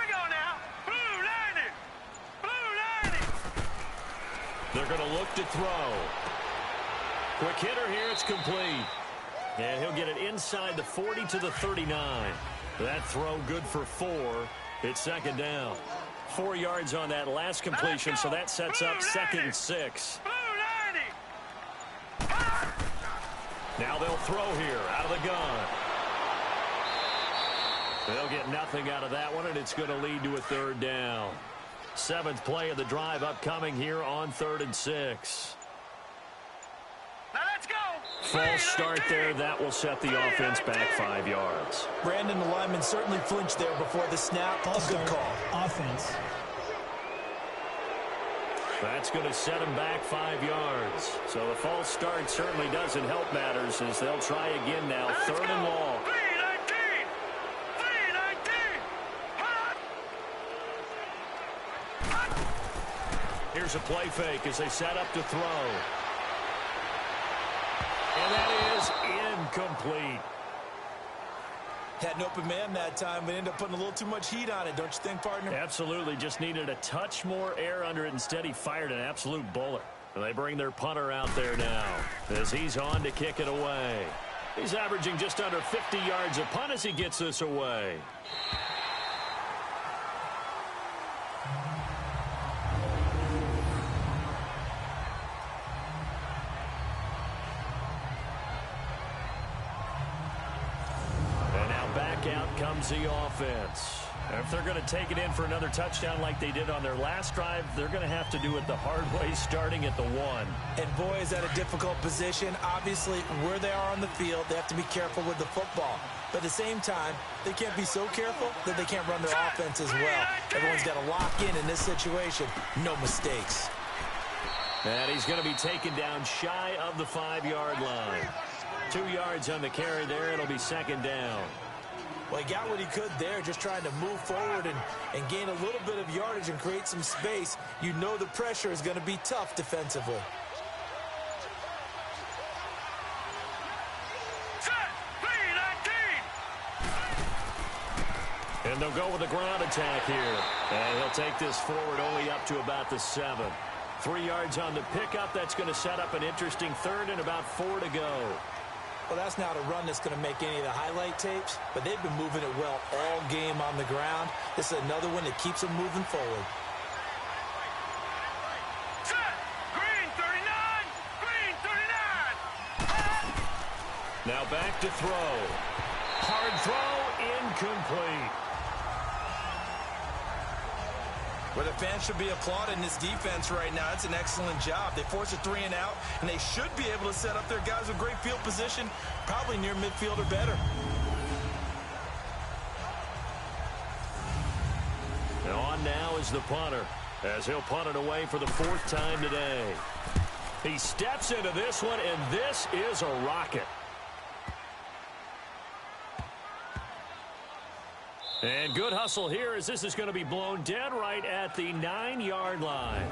we go now. Blue lining. Blue lining. They're going to look to throw. Quick hitter here. It's complete. And he'll get it inside the 40 to the 39. That throw good for 4. It's 2nd down. 4 yards on that last completion, so that sets up 2nd and 6. Now they'll throw here out of the gun. They'll get nothing out of that one, and it's going to lead to a 3rd down. 7th play of the drive upcoming here on 3rd and 6. Now let's go. False start there. That will set the offense back 5 yards. Brandon, the lineman certainly flinched there before the snap. A good call. Offense. That's going to set him back 5 yards. So the false start certainly doesn't help matters as they'll try again now. 3rd and long. 319. 319. Here's a play fake as they set up to throw. And that is incomplete. Had an open man that time, but ended up putting a little too much heat on it, don't you think, partner? Absolutely. Just needed a touch more air under it. Instead, he fired an absolute bullet. And they bring their punter out there now as he's on to kick it away. He's averaging just under 50 yards a punt as he gets this away. Out comes the offense. If they're going to take it in for another touchdown like they did on their last drive, they're going to have to do it the hard way, starting at the 1. And boy, is that a difficult position. Obviously, where they are on the field, they have to be careful with the football. But at the same time, they can't be so careful that they can't run their offense as well. Everyone's got to lock in this situation. No mistakes. And he's going to be taken down shy of the 5-yard line. 2 yards on the carry there. It'll be 2nd down. Well, he got what he could there, just trying to move forward and gain a little bit of yardage and create some space. You know the pressure is going to be tough defensively. And they'll go with a ground attack here. And he'll take this forward only up to about the 7. 3 yards on the pickup. That's going to set up an interesting 3rd and about 4 to go. Well, that's not a run that's going to make any of the highlight tapes, but they've been moving it well all game on the ground. This is another one that keeps them moving forward. Set. Green 39. Green 39. Now back to throw. Hard throw, incomplete. Well, the fans should be applauding this defense right now. It's an excellent job. They force a 3-and-out, and they should be able to set up their guys with great field position, probably near midfield or better. And on now is the punter, as he'll punt it away for the 4th time today. He steps into this one, and this is a rocket. And good hustle here as this is going to be blown dead right at the 9-yard line.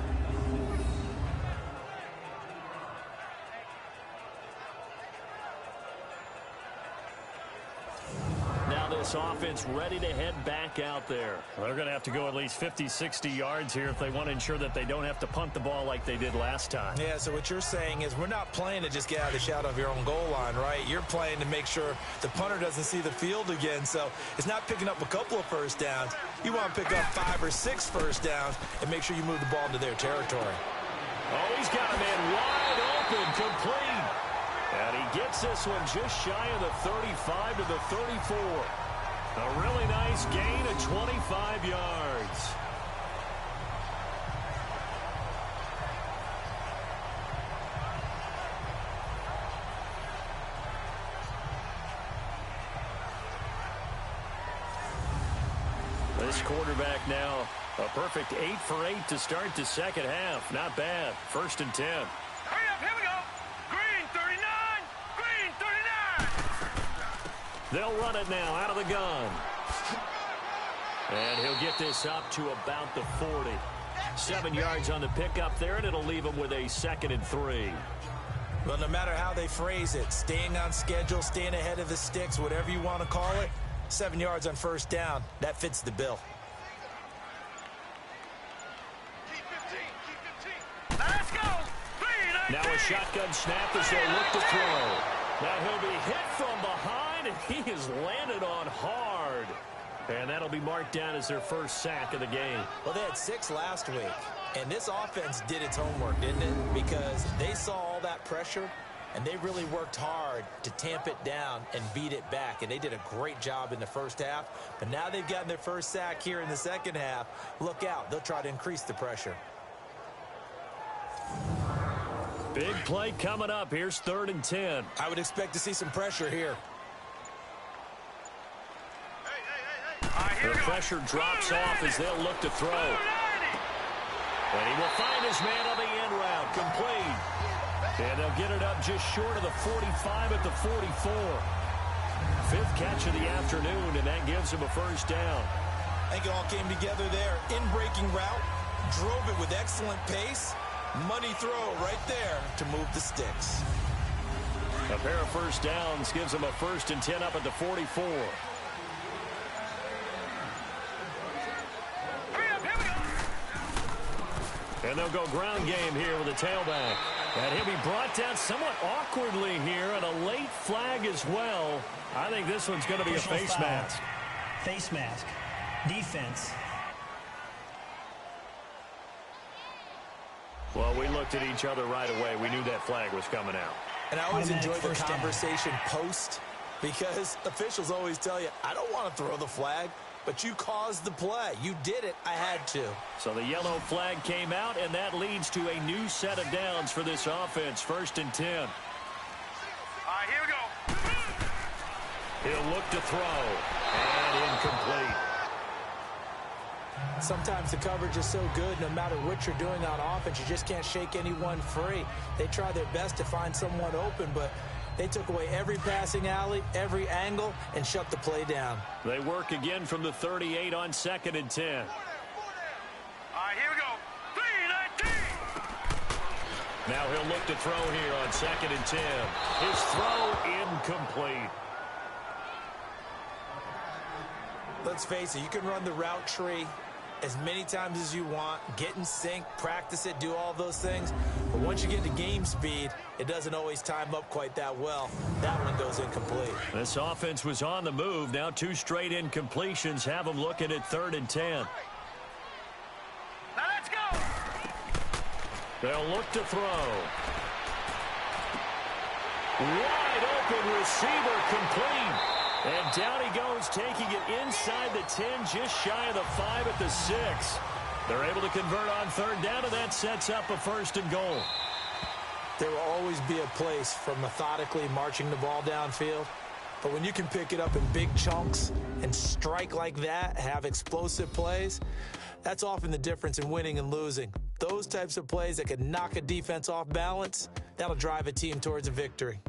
Now this offense ready to head back out there. Well, they're going to have to go at least 50, 60 yards here if they want to ensure that they don't have to punt the ball like they did last time. Yeah, so what you're saying is we're not playing to just get out of the shadow of your own goal line, right? You're playing to make sure the punter doesn't see the field again. So it's not picking up a couple of first downs. You want to pick up 5 or 6 first downs and make sure you move the ball into their territory. Oh, he's got a man wide open, complete. And he gets this one just shy of the 35 to the 34. A really nice gain of 25 yards. This quarterback now, a perfect 8 for 8 to start the second half. Not bad. 1st and 10. Hurry up, here we go. Green 39, green 39. They'll run it now out of the gun. And he'll get this up to about the 40. 7 yards on the pickup there, and it'll leave him with a 2nd and 3. Well, no matter how they phrase it, staying on schedule, staying ahead of the sticks, whatever you want to call it, 7 yards on 1st down, that fits the bill. Let's go. Now a shotgun snap as they look to throw. Now he'll be hit from behind, and he is landed on hard. And that'll be marked down as their first sack of the game. Well, they had 6 last week, and this offense did its homework, didn't it? Because they saw all that pressure, and they really worked hard to tamp it down and beat it back. And they did a great job in the first half. But now they've gotten their first sack here in the second half. Look out. They'll try to increase the pressure. Big play coming up. Here's 3rd and 10. I would expect to see some pressure here. The pressure drops off as they'll look to throw. And he will find his man on the end route. Complete. And they'll get it up just short of the 45 at the 44. 5th catch of the afternoon, and that gives him a 1st down. I think it all came together there. In-breaking route, drove it with excellent pace. Money throw right there to move the sticks. A pair of 1st downs gives him a 1st and 10 up at the 44. And they'll go ground game here with a tailback. And he'll be brought down somewhat awkwardly here, and a late flag as well. I think this one's going to be a face mask. Face mask. Defense. Well, we looked at each other right away. We knew that flag was coming out. And I always enjoy the conversation post, because officials always tell you, I don't want to throw the flag, but you caused the play. You did it. I had to. So the yellow flag came out, and that leads to a new set of downs for this offense. 1st and 10. All right, here we go. He'll look to throw, and incomplete. Sometimes the coverage is so good, no matter what you're doing on offense, you just can't shake anyone free. They try their best to find someone open, but they took away every passing alley, every angle, and shut the play down. They work again from the 38 on 2nd and 10. All right, here we go. 3-19. Now he'll look to throw here on 2nd and 10. His throw incomplete. Let's face it, you can run the route tree as many times as you want, get in sync, practice it, do all those things. But once you get to game speed, it doesn't always time up quite that well. That one goes incomplete. This offense was on the move. Now 2 straight incompletions have them looking at 3rd and 10. Now let's go. They'll look to throw. Wide open receiver, complete. And down he goes, taking it inside the 10, just shy of the 5 at the 6. They're able to convert on 3rd down, and that sets up a 1st and goal. There will always be a place for methodically marching the ball downfield. But when you can pick it up in big chunks and strike like that, have explosive plays, that's often the difference in winning and losing. Those types of plays that can knock a defense off balance, that'll drive a team towards a victory.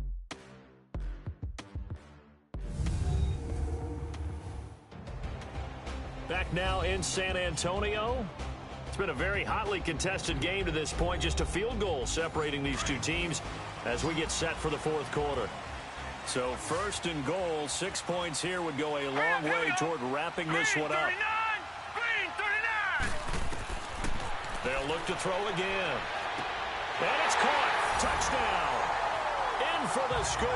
Back now in San Antonio. It's been a very hotly contested game to this point. Just a field goal separating these two teams as we get set for the 4th quarter. So 1st and goal, 6 points here would go a long way toward wrapping this one up. Green 39. They'll look to throw again. And it's caught. Touchdown. In for the score.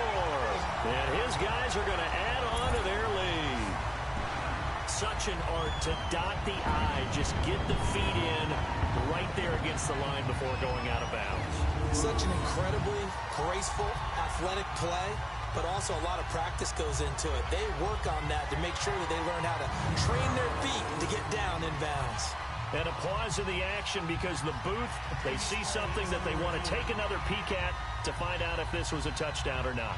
And his guys are going to add on to their lead. Such an art to dot the I, just get the feet in right there against the line before going out of bounds. Such an incredibly graceful, athletic play. but also a lot of practice goes into it. They work on that to make sure that they learn how to train their feet to get down in bounds. And a pause in the action because the booth, they see something that they want to take another peek at to find out if this was a touchdown or not.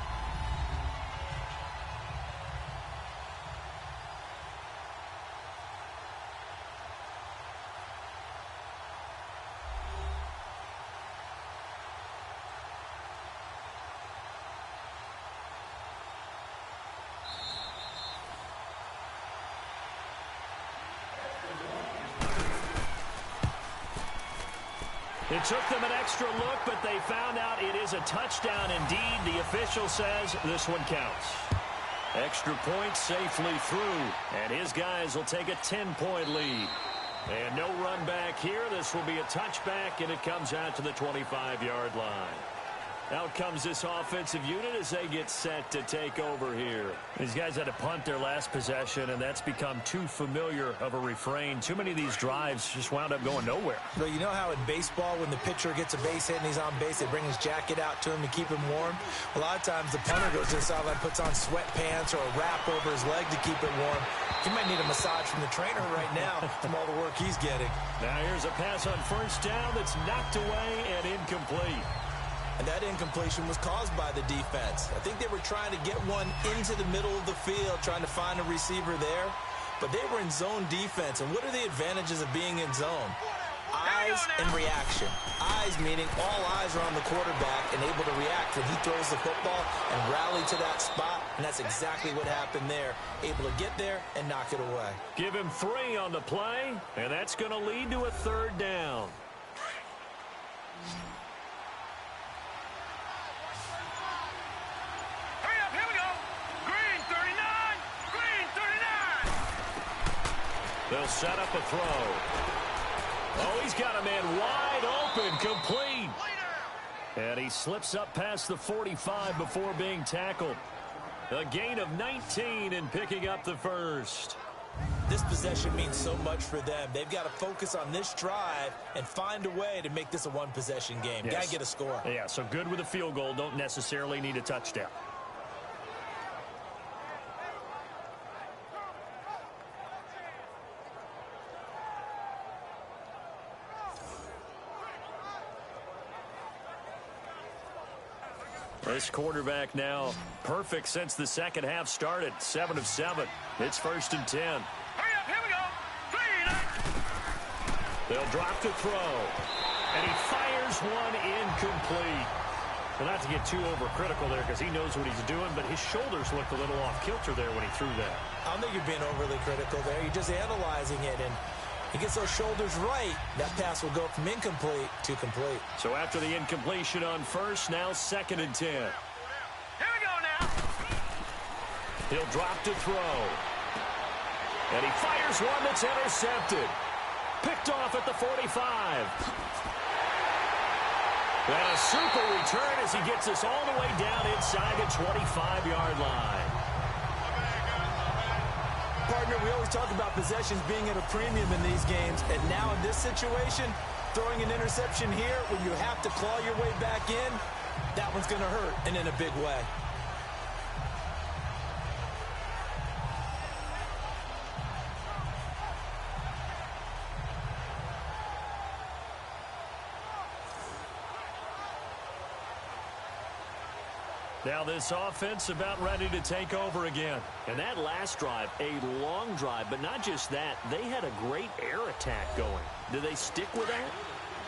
It took them an extra look, but they found out it is a touchdown indeed. The official says this one counts. Extra point safely through, and his guys will take a 10-point lead. And no run back here. This will be a touchback, and it comes out to the 25-yard line. Out comes this offensive unit as they get set to take over here. These guys had to punt their last possession, and that's become too familiar of a refrain. Too many of these drives just wound up going nowhere. But you know how in baseball, when the pitcher gets a base hit and he's on base, they bring his jacket out to him to keep him warm? A lot of times the punter goes to the sideline, puts on sweatpants or a wrap over his leg to keep it warm. He might need a massage from the trainer right now from all the work he's getting. Now here's a pass on first down that's knocked away and incomplete. And that incompletion was caused by the defense. I think they were trying to get one into the middle of the field, trying to find a receiver there. But they were in zone defense. And what are the advantages of being in zone? Eyes and reaction. Eyes meaning all eyes are on the quarterback and able to react when he throws the football and rally to that spot. And that's exactly what happened there. Able to get there and knock it away. Give him 3 on the play, and that's going to lead to a 3rd down. They'll set up a throw. Oh, he's got a man wide open, complete. And he slips up past the 45 before being tackled. A gain of 19 and picking up the first. This possession means so much for them. They've got to focus on this drive and find a way to make this a one-possession game. Yes. Got to get a score. Yeah, so good with a field goal. Don't necessarily need a touchdown. This quarterback now perfect since the second half started. 7 of 7. It's 1st and 10. Hurry up, here we go. 3. They'll drop to throw. And he fires one incomplete. Well, not to get too overcritical there because he knows what he's doing, but his shoulders looked a little off kilter there when he threw that. I don't think you're being overly critical there. You're just analyzing it, and he gets those shoulders right. That pass will go from incomplete to complete. So after the incompletion on first, now 2nd and 10. Here we go now. He'll drop to throw. And he fires one that's intercepted. Picked off at the 45. And a super return as he gets us all the way down inside the 25-yard line. Partner, we always talk about possessions being at a premium in these games, and now in this situation, throwing an interception here when you have to claw your way back in, that one's going to hurt, and in a big way. Now this offense about ready to take over again. And that last drive, a long drive, but not just that. They had a great air attack going. Do they stick with that?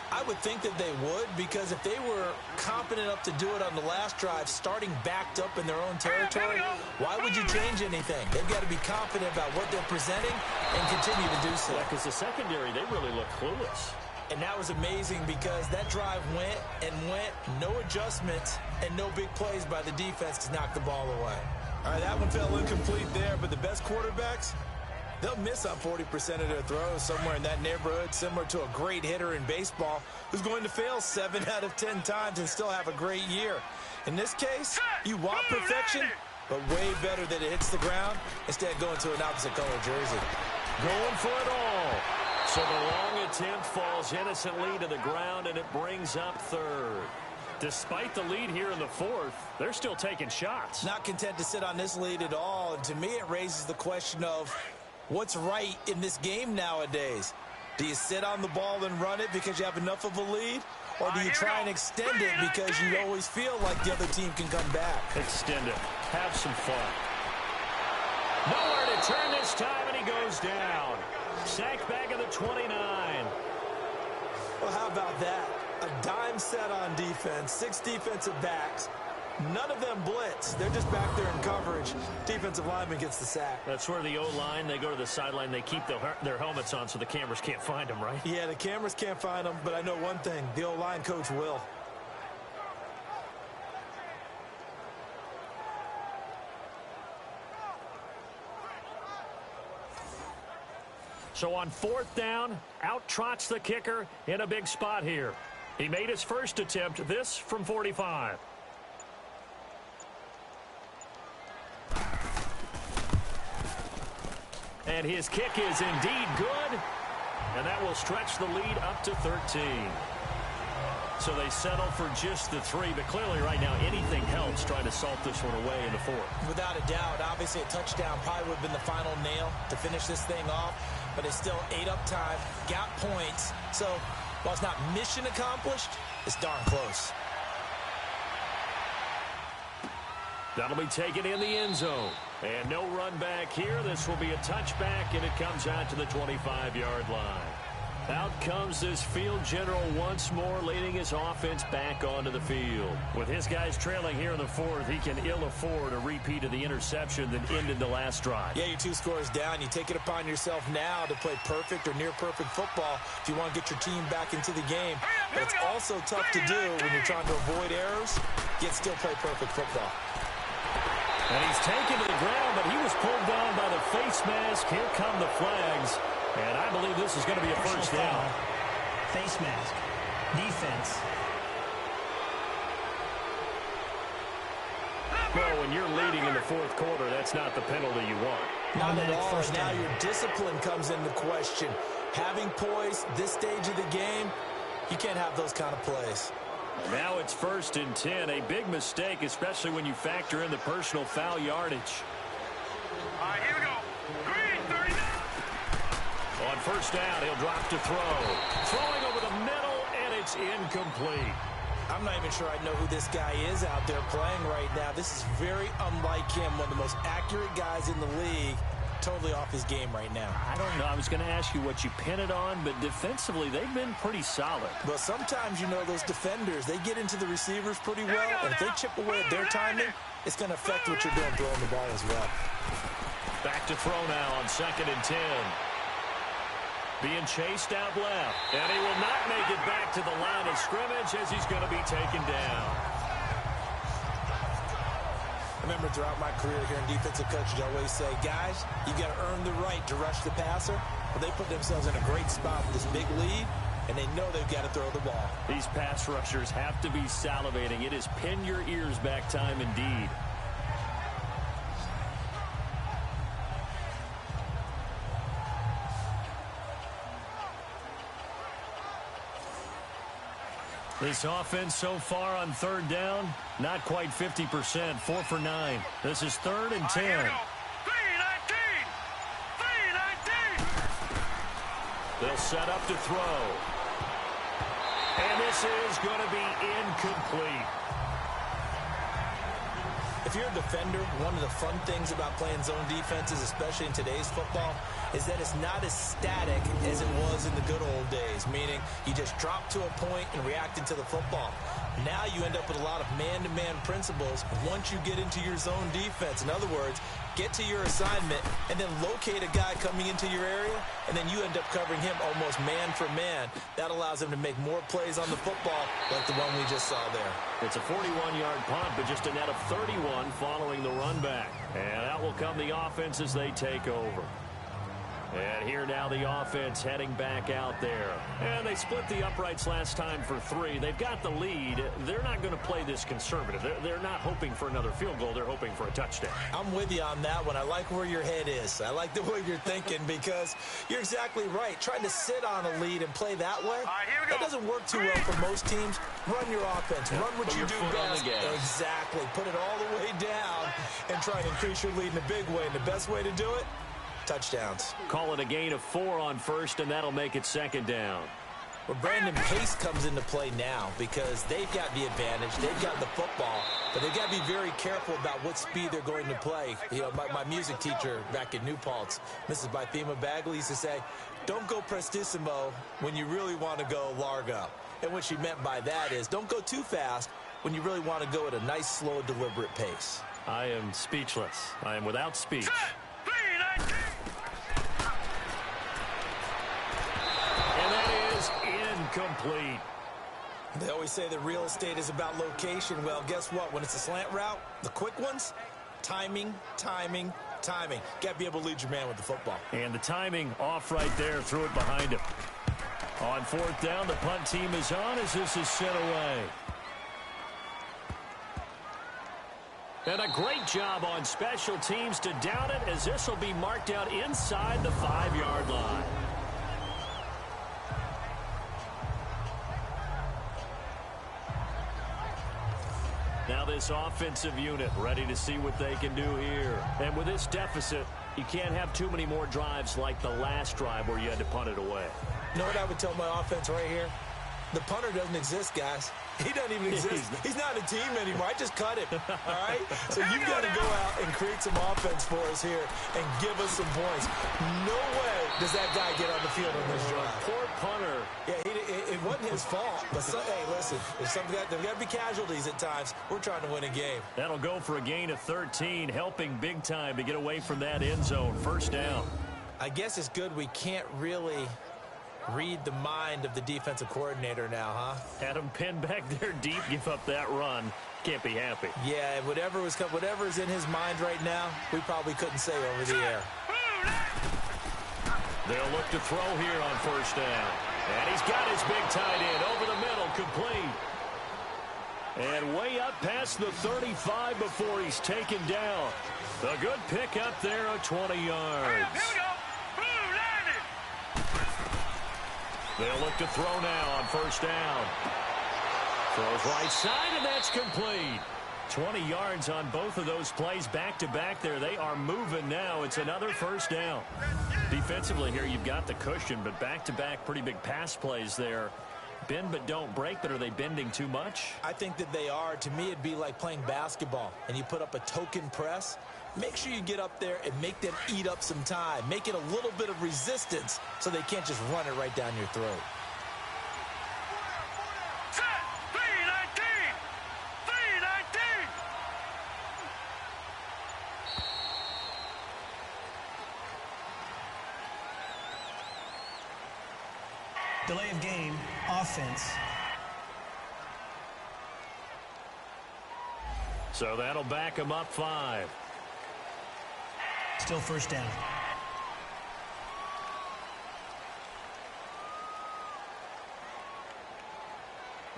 I would think that they would, because if they were confident enough to do it on the last drive, starting backed up in their own territory, why would you change anything? They've got to be confident about what they're presenting and continue to do so. Yeah, because the secondary, they really look clueless. And that was amazing because that drive went and went, no adjustments, and no big plays by the defense to knock the ball away. All right, that one fell incomplete there, but the best quarterbacks, they'll miss on 40% of their throws, somewhere in that neighborhood, similar to a great hitter in baseball who's going to fail 7 out of 10 times and still have a great year. In this case, you want perfection, but way better that it hits the ground instead of going to an opposite color jersey. Going for it all. So the long attempt falls innocently to the ground, and it brings up 3rd. Despite the lead here in the fourth, they're still taking shots. Not content to sit on this lead at all. And to me, it raises the question of what's right in this game nowadays. Do you sit on the ball and run it because you have enough of a lead? Or do you try and extend it because you always feel like the other team can come back? Extend it. Have some fun. Nowhere to turn this time, and he goes down. Sacked back at the 29. Well, how about that? A dime set on defense, 6 defensive backs. None of them blitz. They're just back there in coverage. Defensive lineman gets the sack. That's where the O-line, they go to the sideline, they keep their helmets on so the cameras can't find them, right? Yeah, the cameras can't find them, but I know one thing. The O-line coach will. So on 4th down, out trots the kicker in a big spot here. He made his first attempt, this from 45. And his kick is indeed good, and that will stretch the lead up to 13. So they settle for just the 3, but clearly right now anything helps trying to salt this one away in the 4th. Without a doubt, obviously a touchdown probably would have been the final nail to finish this thing off, but it's still 8 up time, got points. So while it's not mission accomplished, it's darn close. That'll be taken in the end zone. And no run back here. This will be a touchback, and it comes out to the 25-yard line. Out comes this field general once more, leading his offense back onto the field. With his guys trailing here in the 4th, he can ill afford a repeat of the interception that ended the last drive. Yeah, you're 2 scores down. You take it upon yourself now to play perfect or near-perfect football if you want to get your team back into the game. But it's also tough to do when you're trying to avoid errors, yet still play perfect football. And he's taken to the ground, but he was pulled down by the face mask. Here come the flags. And I believe this is going to be a first down. Face mask. Defense. Well, when you're leading in the 4th quarter, that's not the penalty you want. Not at all. And now your discipline comes into question. Having poise this stage of the game, you can't have those kind of plays. Now it's 1st and 10. A big mistake, especially when you factor in the personal foul yardage. All right, here we go. Green, 39. On 1st down, he'll drop to throw. Throwing over the middle, and it's incomplete. I'm not even sure I know who this guy is out there playing right now. This is very unlike him, one of the most accurate guys in the league. Totally off his game right now. I don't know. I was going to ask you what you pin it on, but defensively, they've been pretty solid. Well, sometimes, you know, those defenders, they get into the receivers pretty well, and if they chip away at their timing, it's going to affect what you're doing throwing the ball as well. Back to throw now on 2nd and 10. Being chased out left, and he will not make it back to the line of scrimmage as he's going to be taken down. I remember throughout my career here in defensive coaching, I always say, guys, you got to earn the right to rush the passer. But they put themselves in a great spot with this big lead, and they know they've got to throw the ball. These pass rushers have to be salivating. It is pin your ears back time indeed. This offense so far on 3rd down, not quite 50%, 4 for 9. This is 3rd and 10. 319. 319. They'll set up to throw. And this is going to be incomplete. If you're a defender, one of the fun things about playing zone defenses, especially in today's football, is that it's not as static as it was in the good old days, meaning you just drop to a point and react into the football. Now you end up with a lot of man-to-man principles once you get into your zone defense. In other words, get to your assignment and then locate a guy coming into your area, and then you end up covering him almost man for man. That allows him to make more plays on the football like the one we just saw there. It's a 41-yard punt, but just a net of 31 following the run back. And out will come the offense as they take over. And here now the offense heading back out there. And they split the uprights last time for 3. They've got the lead. They're not going to play this conservative. They're not hoping for another field goal. They're hoping for a touchdown. I'm with you on that one. I like where your head is. I like the way you're thinking because you're exactly right. Trying to sit on a lead and play that way, that doesn't work too well for most teams. Run your offense. Run what you do best. Exactly. Put it all the way down and try and increase your lead in a big way. And the best way to do it, touchdowns. Call it a gain of 4 on first, and that'll make it second down. Well, Brandon, pace comes into play now because they've got the advantage. They've got the football, but they've got to be very careful about what speed they're going to play. You know, my music teacher back in New Paltz, Mrs. Bythema Bagley, used to say, don't go prestissimo when you really want to go largo. And what she meant by that is don't go too fast when you really want to go at a nice, slow, deliberate pace. I am speechless. I am without speech. And that is incomplete. They always say that real estate is about location. Well, guess what? When it's a slant route, the quick ones, timing, timing, timing. Got to be able to lead your man with the football. And the timing off right there. Threw it behind him. On 4th down, the punt team is on as this is sent away. And a great job on special teams to down it as this will be marked out inside the 5-yard line. Now this offensive unit ready to see what they can do here. And with this deficit, you can't have too many more drives like the last drive where you had to punt it away. You know what I would tell my offense right here? The punter doesn't exist, guys. He doesn't even exist. He's not a team anymore. I just cut him, all right? So you've got to go out and create some offense for us here and give us some points. No way does that guy get on the field on this drive. Poor punter. Yeah, it wasn't his fault. But, hey, listen, there's got to be casualties at times. We're trying to win a game. That'll go for a gain of 13, helping big time to get away from that end zone. First down. I guess it's good we can't really read the mind of the defensive coordinator now, huh? Had him pinned back there deep, give up that run. Can't be happy. Yeah, whatever's in his mind right now, we probably couldn't say over the air. They'll look to throw here on first down. And he's got his big tight end over the middle, complete. And way up past the 35 before he's taken down. A good pick up there at 20 yards. Here we go. They'll look to throw now on first down. Throws right side, and that's complete. 20 yards on both of those plays back-to-back there. They are moving now. It's another first down. Defensively here, you've got the cushion, but back-to-back pretty big pass plays there. Bend but don't break, but are they bending too much? I think that they are. To me, it'd be like playing basketball, and you put up a token press. Make sure you get up there and make them eat up some time. Make it a little bit of resistance so they can't just run it right down your throat. Set. 319. 319. Delay of game, offense. So that'll back him up 5. Still first down.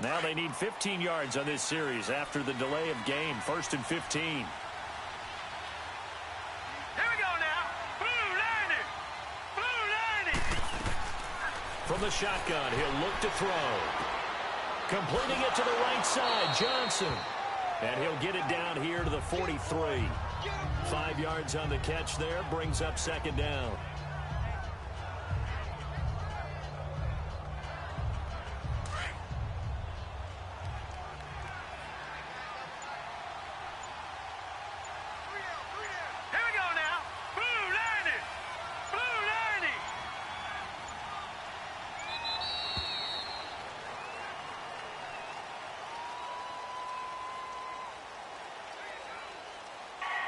Now they need 15 yards on this series after the delay of game. 1st and 15. Here we go now. Blue 90. Blue 90. From the shotgun, he'll look to throw. Completing it to the right side, Johnson. And he'll get it down here to the 43. 5 yards on the catch there, brings up second down. Here we go now. Blue 90. Blue 90.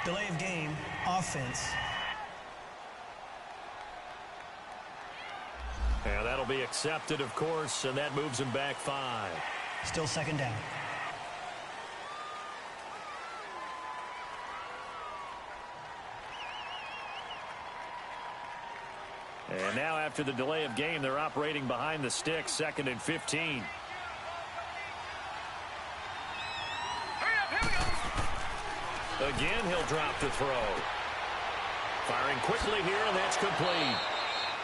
Delay of game, offense. And that'll be accepted, of course, and that moves him back 5. Still second down. And now after the delay of game, they're operating behind the sticks, 2nd and 15. Hurry up, here we go. Again, he'll drop the throw. Firing quickly here, and that's complete.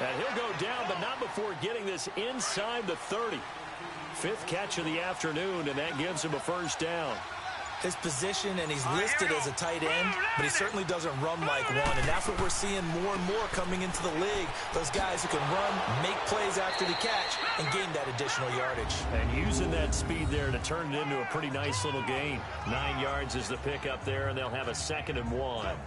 And he'll go down, but not before getting this inside the 30. 5th catch of the afternoon, and that gives him a first down. His position, and he's listed as a tight end, but he certainly doesn't run like one, and that's what we're seeing more and more coming into the league. Those guys who can run, make plays after the catch, and gain that additional yardage. And using that speed there to turn it into a pretty nice little gain. 9 yards is the pickup there, and they'll have a 2nd and 1.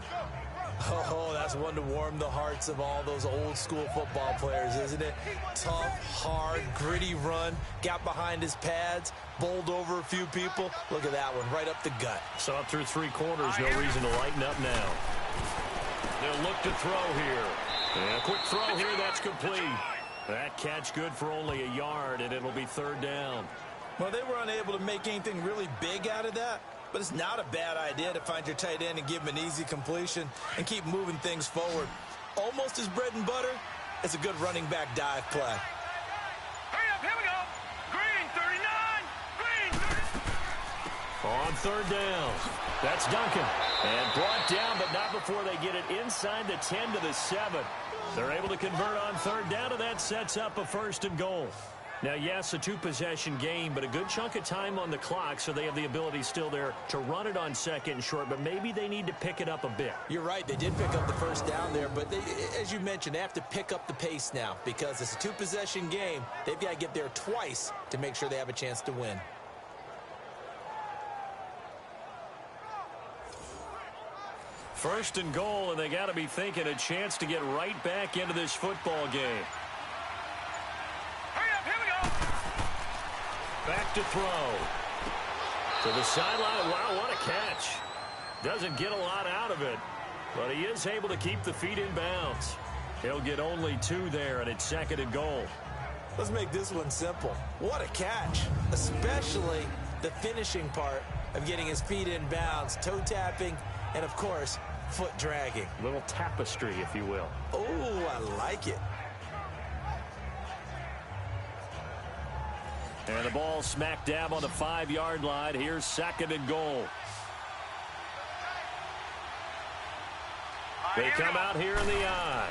Oh, that's one to warm the hearts of all those old-school football players, isn't it? Tough, hard, gritty run, got behind his pads, bowled over a few people. Look at that one, right up the gut. So up through 3 quarters, no reason to lighten up now. They'll look to throw here. And a quick throw here, that's complete. That catch good for only a yard, and it'll be 3rd down. Well, they were unable to make anything really big out of that. But it's not a bad idea to find your tight end and give him an easy completion and keep moving things forward. Almost his bread and butter. It's a good running back dive play. Hurry up, here we go. Green 39, green 30. On 3rd down. That's Duncan. And brought down, but not before they get it inside the 10 to the 7. They're able to convert on 3rd down, and that sets up a 1st and goal. Now, yes, a 2-possession game, but a good chunk of time on the clock, so they have the ability still there to run it on 2nd and short, but maybe they need to pick it up a bit. You're right. They did pick up the 1st down there, but they, as you mentioned, they have to pick up the pace now because it's a 2-possession game. They've got to get there twice to make sure they have a chance to win. First and goal, and they got to be thinking a chance to get right back into this football game. Back to throw. To the sideline. Wow, what a catch. Doesn't get a lot out of it, but he is able to keep the feet in bounds. He'll get only 2 there, and it's 2nd and goal. Let's make this one simple. What a catch, especially the finishing part of getting his feet in bounds, toe tapping, and, of course, foot dragging. A little tapestry, if you will. Oh, I like it. And the ball smack dab on the 5-yard line. Here's 2nd and goal. They come out here in the eye.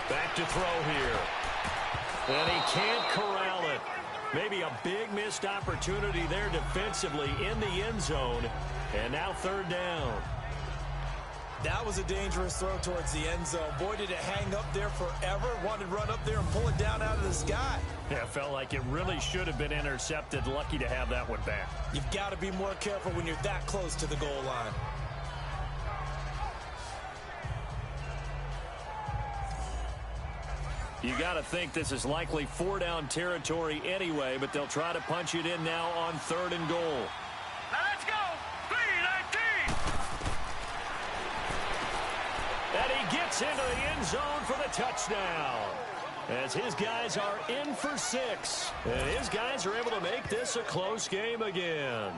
Back to throw here. And he can't corral it. Maybe a big missed opportunity there defensively in the end zone. And now 3rd down. That was a dangerous throw towards the end zone. Boy, did it hang up there forever. Wanted to run up there and pull it down out of the sky. Yeah, it felt like it really should have been intercepted. Lucky to have that one back. You've got to be more careful when you're that close to the goal line. You got to think this is likely 4-down territory anyway, but they'll try to punch it in now on 3rd and goal. Now let's go. 3-19. And he gets into the end zone for the touchdown. As his guys are in for 6. And his guys are able to make this a close game again.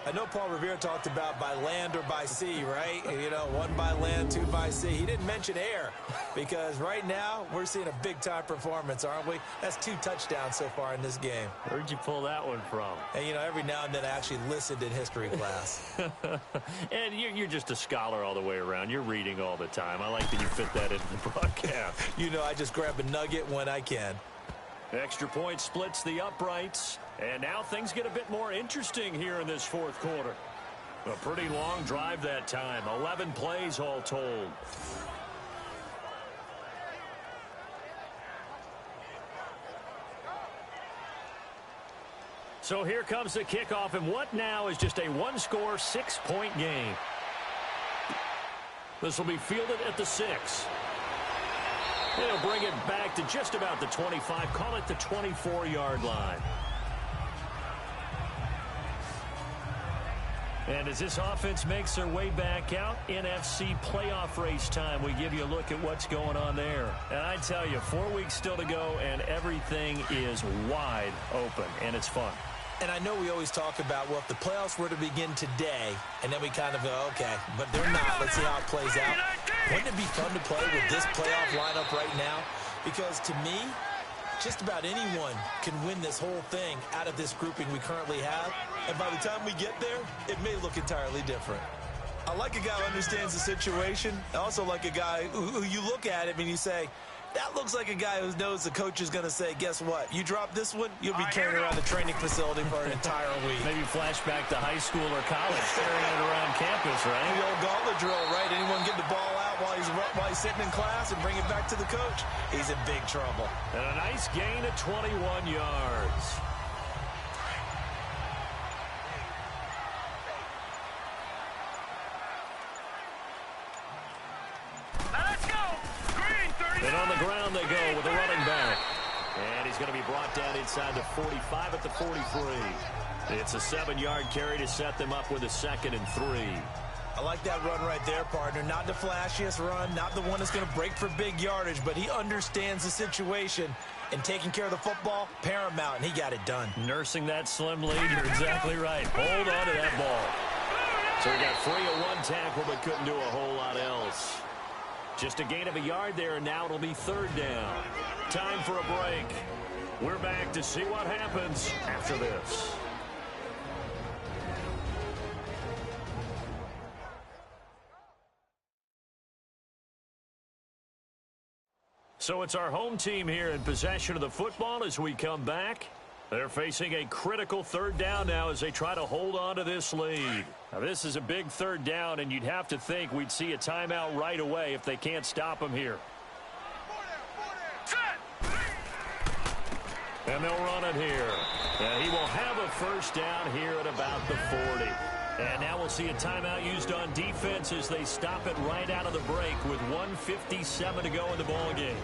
I know Paul Revere talked about by land or by sea, right? You know, 1 by land, 2 by sea. He didn't mention air because right now we're seeing a big-time performance, aren't we? That's 2 touchdowns so far in this game. Where'd you pull that one from? And, you know, every now and then I actually listened in history class. And you're just a scholar all the way around. You're reading all the time. I like that you fit that into the broadcast. You know, I just grab a nugget when I can. Extra point splits the uprights. And now things get a bit more interesting here in this 4th quarter. A pretty long drive that time. 11 plays all told. So here comes the kickoff, and what now is just a 1-score, 6-point game. This will be fielded at the 6. They'll bring it back to just about the 25. Call it the 24-yard line. And as this offense makes their way back out, NFC playoff race time, we give you a look at what's going on there. And I tell you, 4 weeks still to go, and everything is wide open, and it's fun. And I know we always talk about, well, if the playoffs were to begin today, and then we kind of go, okay, but they're not. Let's see how it plays out. Wouldn't it be fun to play with this playoff lineup right now? Because to me, just about anyone can win this whole thing out of this grouping we currently have. And by the time we get there, it may look entirely different. I like a guy who understands the situation. I also like a guy who you look at him and you say, that looks like a guy who knows the coach is going to say, guess what? You drop this one, you'll be carrying around the training facility for an entire week. Maybe flashback to high school or college, carrying it around campus, right? The old gauntlet drill, right? Anyone get the ball out while he's sitting in class and bring it back to the coach? He's in big trouble. And a nice gain of 21 yards. And on the ground they go with a running back. And he's going to be brought down inside the 45 at the 43. It's a 7-yard carry to set them up with a 2nd and 3. I like that run right there, partner. Not the flashiest run, not the one that's going to break for big yardage, but he understands the situation, and taking care of the football, paramount, and he got it done. Nursing that slim lead, you're exactly right. Hold on to that ball. So he got free of one tackle, but couldn't do a whole lot else. Just a gain of a yard there, and now it'll be 3rd down. Time for a break. We're back to see what happens after this. So it's our home team here in possession of the football as we come back. They're facing a critical 3rd down now as they try to hold on to this lead. Now, this is a big 3rd down, and you'd have to think we'd see a timeout right away if they can't stop them here. And they'll run it here. And he will have a 1st down here at about the 40. And now we'll see a timeout used on defense as they stop it right out of the break with 1:57 to go in the ballgame.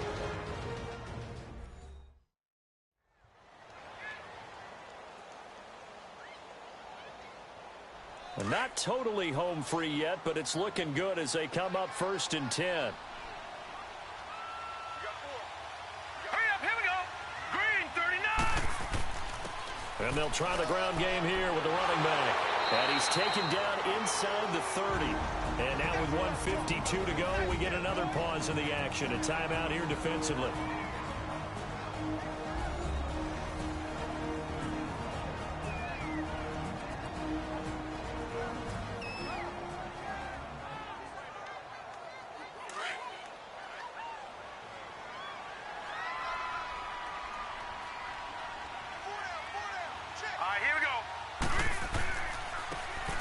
Not totally home free yet, but it's looking good as they come up 1st and 10. Hurry up, here we go. Green 39. And they'll try the ground game here with the running back. And he's taken down inside the 30. And now with 1:52 to go, we get another pause in the action. A timeout here defensively.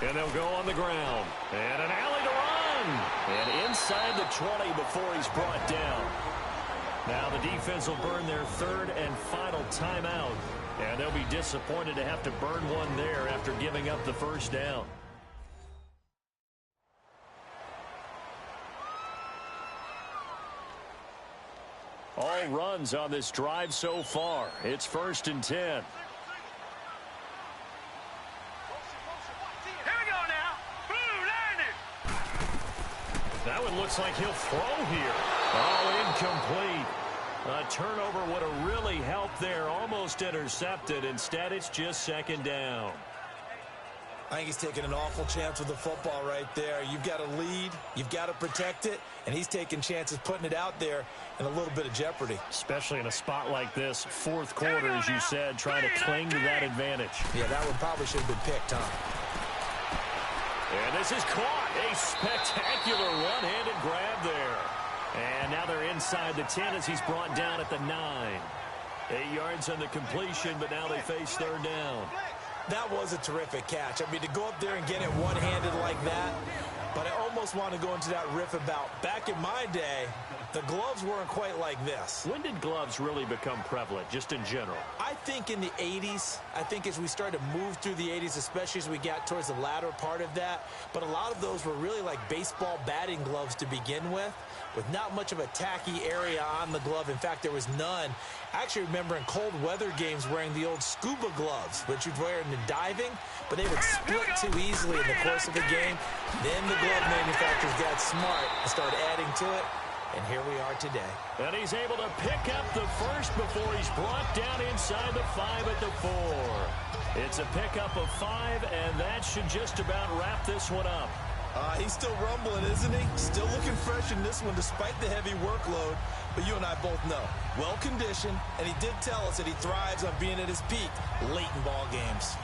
And they'll go on the ground. And an alley to run. And inside the 20 before he's brought down. Now the defense will burn their 3rd and final timeout. And they'll be disappointed to have to burn one there after giving up the 1st down. All runs on this drive so far. It's 1st and 10. That one looks like he'll throw here. Oh, incomplete. A turnover would have really helped there. Almost intercepted. Instead, it's just 2nd down. I think he's taking an awful chance with the football right there. You've got a lead. You've got to protect it. And he's taking chances putting it out there in a little bit of jeopardy. Especially in a spot like this. 4th quarter, as you said, trying to cling to that advantage. Yeah, that one probably should have been picked, huh? And this is caught. A spectacular one-handed grab there. And now they're inside the 10 as he's brought down at the 9. 8 yards on the completion, but now they face 3rd down. That was a terrific catch. I mean, to go up there and get it one-handed like that, but I almost want to go into that riff about back in my day, the gloves weren't quite like this. When did gloves really become prevalent, just in general? I think in the 80s. I think as we started to move through the 80s, especially as we got towards the latter part of that. But a lot of those were really like baseball batting gloves to begin with not much of a tacky area on the glove. In fact, there was none. I actually remember in cold weather games wearing the old scuba gloves, which you'd wear in the diving, but they would split too easily in the course of the game. Then the glove manufacturers got smart and started adding to it. And here we are today. And he's able to pick up the 1st before he's brought down inside the 5 at the 4. It's a pickup of 5, and that should just about wrap this one up. He's still rumbling, isn't he? Still looking fresh in this one despite the heavy workload. But you and I both know, well-conditioned, and he did tell us that he thrives on being at his peak late in ball games.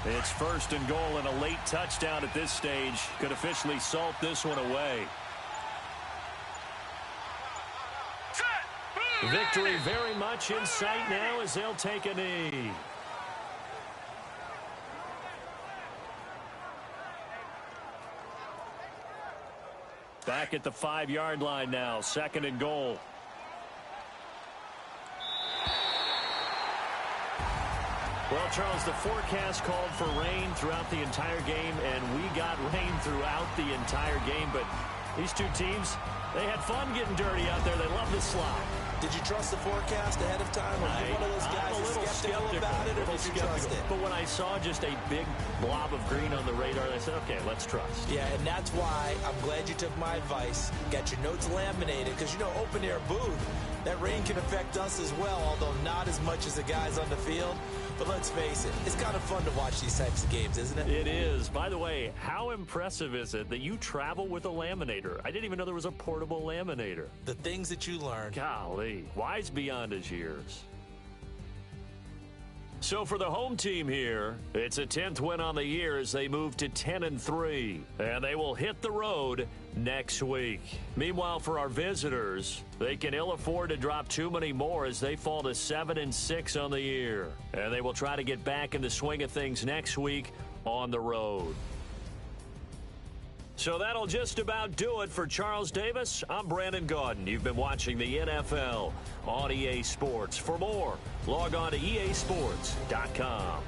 It's 1st and goal, and a late touchdown at this stage could officially salt this one away. Victory very much in sight now as they'll take a knee. Back at the 5-yard line now, 2nd and goal. Well, Charles, the forecast called for rain throughout the entire game, and we got rain throughout the entire game. But these two teams, they had fun getting dirty out there. They love the slide. Did you trust the forecast ahead of time? Are you one of those guys that's skeptical about it, or did you trust it? But when I saw just a big blob of green on the radar, I said, okay, let's trust. Yeah, and that's why I'm glad you took my advice. Got your notes laminated, because, you know, open-air booth, that rain can affect us as well, although not as much as the guys on the field. But let's face it, it's kind of fun to watch these types of games, isn't it? It is. By the way, how impressive is it that you travel with a laminator? I didn't even know there was a portable laminator. The things that you learn. Golly, wise beyond his years. So for the home team here, it's a 10th win on the year as they move to 10-3, and they will hit the road next week. Meanwhile, for our visitors, they can ill afford to drop too many more as they fall to 7-6 on the year, and they will try to get back in the swing of things next week on the road. So that'll just about do it for Charles Davis. I'm Brandon Gaudin. You've been watching the NFL on EA Sports. For more, log on to easports.com.